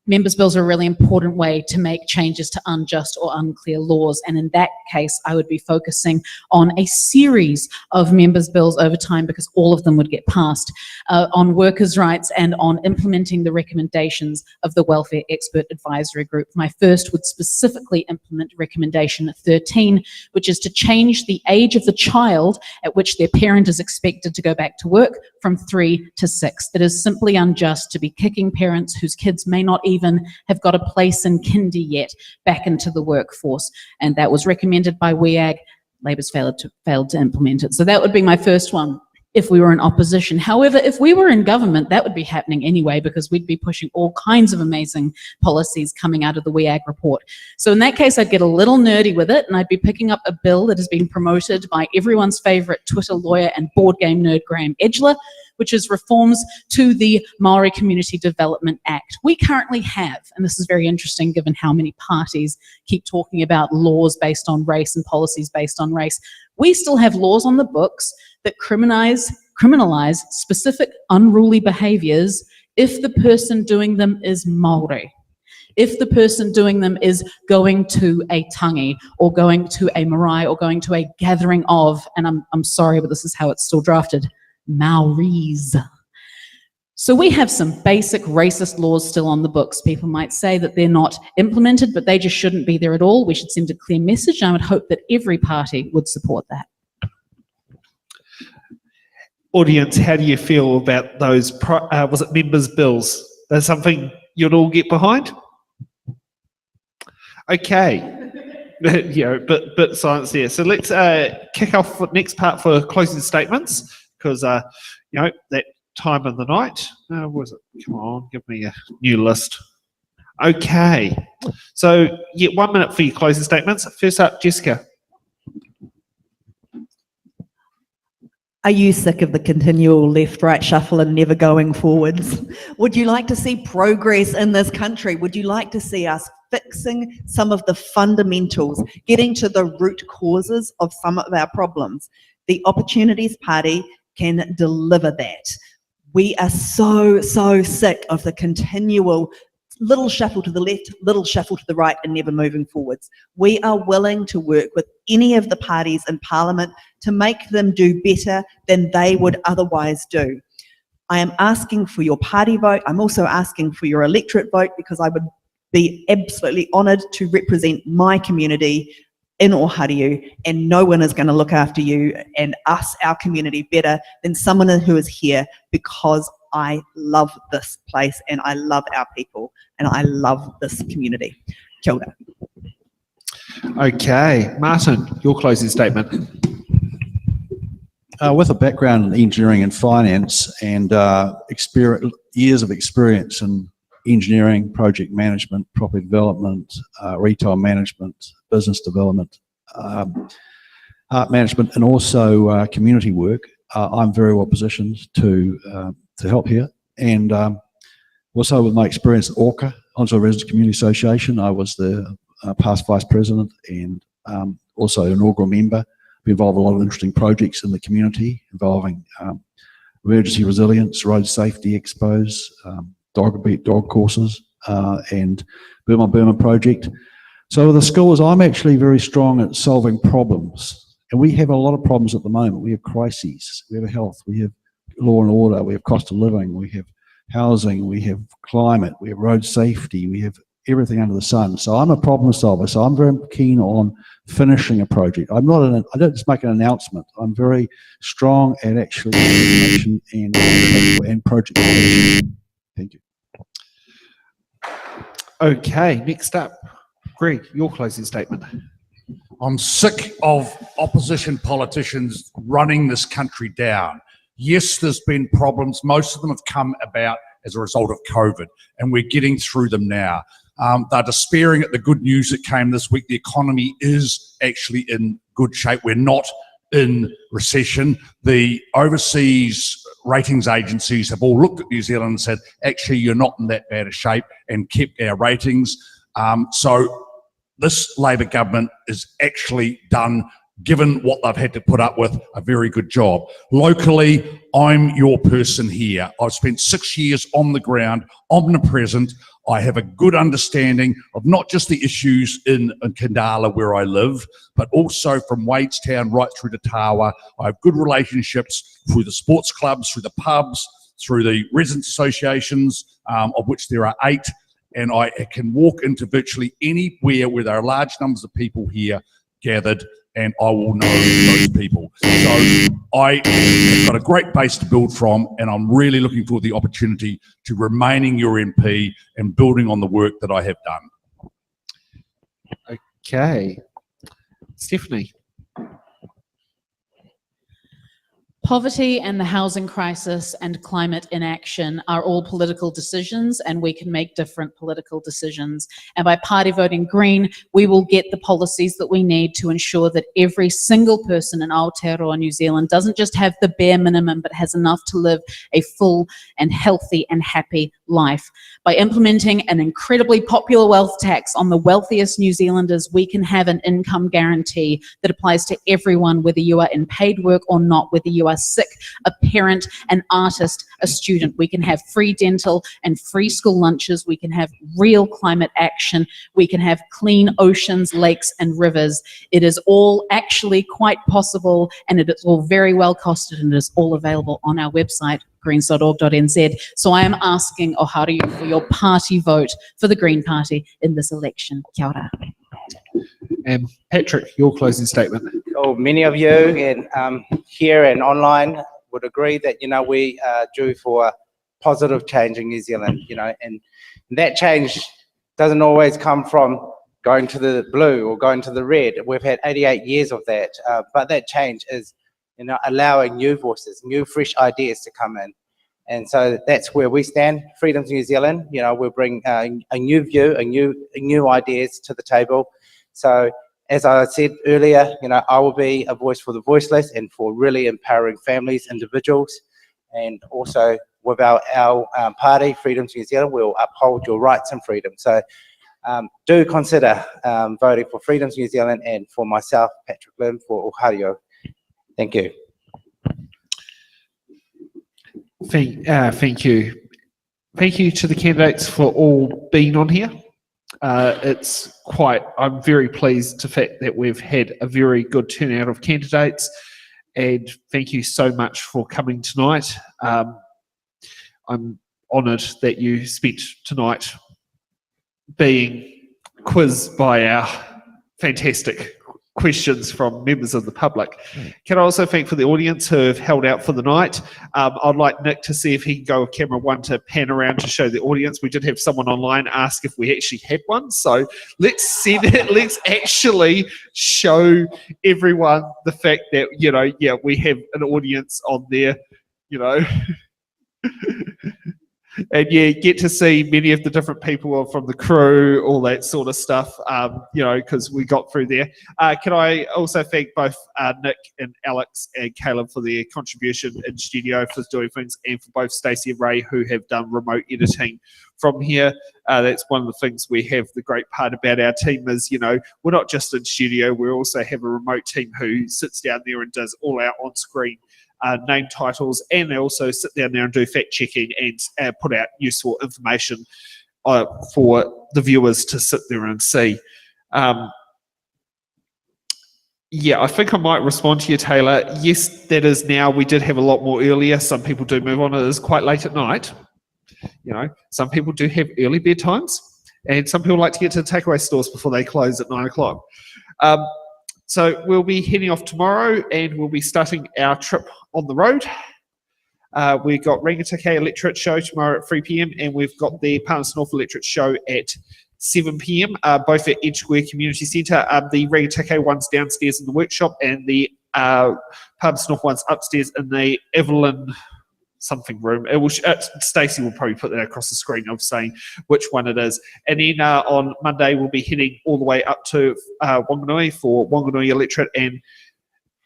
[SPEAKER 4] members' bills are a really important way to make changes to unjust or unclear laws. And in that case, I would be focusing on a series of members' bills over time, because all of them would get passed, on workers' rights and on implementing the recommendations of the Welfare Expert Advisory Group. My first would specifically implement recommendation 13, which is to change the age of the child at which their parent is expected to go back to work from 3 to 6. It is simply unjust to be kicking parents whose kids may not even have got a place in kindy yet back into the workforce. And that was recommended by WEAG. Labor's failed to implement it. So that would be my first one if we were in opposition. However, if we were in government, that would be happening anyway, because we'd be pushing all kinds of amazing policies coming out of the WEAG report. So in that case, I'd get a little nerdy with it, and I'd be picking up a bill that has been promoted by everyone's favourite Twitter lawyer and board game nerd Graham Edgler, which is reforms to the Māori Community Development Act. We currently have, and this is very interesting given how many parties keep talking about laws based on race and policies based on race, we still have laws on the books that criminalize specific unruly behaviours if the person doing them is Māori. If the person doing them is going to a tangi or going to a marae or going to a gathering of, and I'm sorry, but this is how it's still drafted, Maoris. So we have some basic racist laws still on the books. People might say that they're not implemented, but they just shouldn't be there at all. We should send a clear message, and I would hope that every party would support that.
[SPEAKER 1] Audience, how do you feel about those, was it members' bills? That's something you'd all get behind? Okay. Bit silence there. So let's kick off the next part for closing statements, because, that time of the night, was it? Come on, give me a new list. Okay. So, 1 minute for your closing statements. First up, Jessica.
[SPEAKER 5] Are you sick of the continual left-right shuffle and never going forwards? Would you like to see progress in this country? Would you like to see us fixing some of the fundamentals, getting to the root causes of some of our problems? The Opportunities Party can deliver that. We are so sick of the continual little shuffle to the left, little shuffle to the right, and never moving forwards. We are willing to work with any of the parties in Parliament to make them do better than they would otherwise do. I am asking for your party vote. I'm also asking for your electorate vote, because I would be absolutely honoured to represent my community in ŌHΑRIU, and no one is going to look after you and us, our community, better than someone who is here, because I love this place and I love our people and I love this community. Kia ora.
[SPEAKER 1] Okay. Martin, your closing statement.
[SPEAKER 3] With a background in engineering and finance and years of experience in engineering, project management, property development, retail management, business development, art management, and also community work, I'm very well positioned to help here. And also with my experience at ORCA, Onslow Residents Community Association, I was the past vice president and also inaugural member. We involve a lot of interesting projects in the community involving emergency resilience, road safety expos, dog courses, and Burma project. So with the schools, I'm actually very strong at solving problems. And we have a lot of problems at the moment. We have crises, we have health, we have law and order, we have cost of living, we have housing, we have climate, we have road safety, we have everything under the sun. So I'm a problem solver. So I'm very keen on finishing a project. I don't just make an announcement. I'm very strong at actually information and project management. Thank you.
[SPEAKER 1] Okay, next up, Greg, your closing statement.
[SPEAKER 6] I'm sick of opposition politicians running this country down. Yes, there's been problems. Most of them have come about as a result of COVID, and we're getting through them now. They're despairing at the good news that came this week. The economy is actually in good shape. We're not in recession. The overseas ratings agencies have all looked at New Zealand and said, actually, you're not in that bad a shape, and kept our ratings. So this Labor government is actually done, given what they've had to put up with, a very good job. Locally, I'm your person here. I've spent 6 years on the ground, omnipresent. I have a good understanding of not just the issues in Khandallah where I live, but also from Wadestown right through to Tawa. I have good relationships through the sports clubs, through the pubs, through the residents associations, of which there are 8. And I can walk into virtually anywhere where there are large numbers of people here gathered, and I will know those people. So I have got a great base to build from, and I'm really looking for the opportunity to remaining your MP and building on the work that I have done.
[SPEAKER 1] Okay. Stephanie.
[SPEAKER 4] Poverty and the housing crisis and climate inaction are all political decisions, and we can make different political decisions. And by party voting Green, we will get the policies that we need to ensure that every single person in Aotearoa, New Zealand, doesn't just have the bare minimum, but has enough to live a full and healthy and happy life. By implementing an incredibly popular wealth tax on the wealthiest New Zealanders, we can have an income guarantee that applies to everyone, whether you are in paid work or not, whether you are sick, a parent, an artist, a student. We can have free dental and free school lunches. We can have real climate action. We can have clean oceans, lakes, and rivers. It is all actually quite possible, and it is all very well costed, and it is all available on our website, greens.org.nz. So I am asking ŌHARIU for your party vote for the Green Party in this election. Kia ora.
[SPEAKER 1] And Patrick, your closing statement.
[SPEAKER 7] Oh, many of you and here and online would agree that, we are due for positive change in New Zealand, and that change doesn't always come from going to the blue or going to the red. We've had 88 years of that, but that change is, allowing new voices, new fresh ideas to come in. And so that's where we stand. Freedoms New Zealand, we'll bring a new view, new ideas to the table. So as I said earlier, I will be a voice for the voiceless and for really empowering families, individuals, and also with our party, Freedoms New Zealand, we'll uphold your rights and freedom. So do consider voting for Freedoms New Zealand and for myself, Patrick Lim, for ŌHARIU. Thank you.
[SPEAKER 1] Thank you. Thank you to the candidates for all being on here. I'm very pleased to the fact that we've had a very good turnout of candidates, and thank you so much for coming tonight. I'm honoured that you spent tonight being quizzed by our fantastic questions from members of the public. Can I also thank for the audience who have held out for the night. I'd like Nick to see if he can go with camera 1 to pan around to show the audience. We did have someone online ask if we actually had one, so let's actually show everyone the fact that, we have an audience on there, and get to see many of the different people from the crew, all that sort of stuff, because we got through there. Can I also thank both Nick and Alex and Caleb for their contribution in studio for doing things, and for both Stacey and Ray who have done remote editing from here. That's one of the things we have. The great part about our team is, we're not just in studio, we also have a remote team who sits down there and does all our on-screen name titles, and they also sit down there and do fact checking and put out useful information for the viewers to sit there and see. I think I might respond to you, Taylor. Yes, that is now. We did have a lot more earlier. Some people do move on. It is quite late at night. Some people do have early bedtimes, and some people like to get to the takeaway stores before they close at 9 o'clock. So we'll be heading off tomorrow, and we'll be starting our trip on the road. We've got Rangitake Electorate show tomorrow at 3 p.m, and we've got the Palmerston North Electorate show at 7 p.m, both at Edgeware Community Centre. The Rangitake one's downstairs in the workshop, and the Palmerston North one's upstairs in the Evelyn something room. Stacey will probably put that across the screen of saying which one it is. And then on Monday we'll be heading all the way up to Wanganui for Wanganui Electorate, and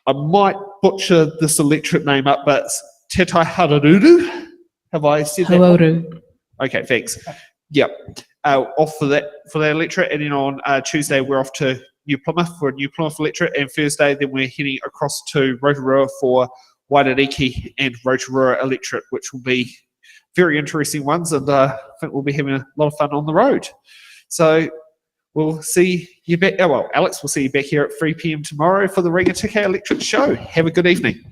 [SPEAKER 1] I might butcher this electorate name up, but Te Tai Ħārriu. Have I said that?
[SPEAKER 4] ŌHARIU.
[SPEAKER 1] Okay, thanks. Yep. Off for that electorate, and then on Tuesday we're off to New Plymouth for a New Plymouth electorate, and Thursday then we're heading across to Rotorua for Waitariki and Rotorua electorate, which will be very interesting ones, and I think we'll be having a lot of fun on the road. So we'll see you back. Alex, we'll see you back here at 3 p.m. tomorrow for the Rangitikei Electorate Show. Have a good evening.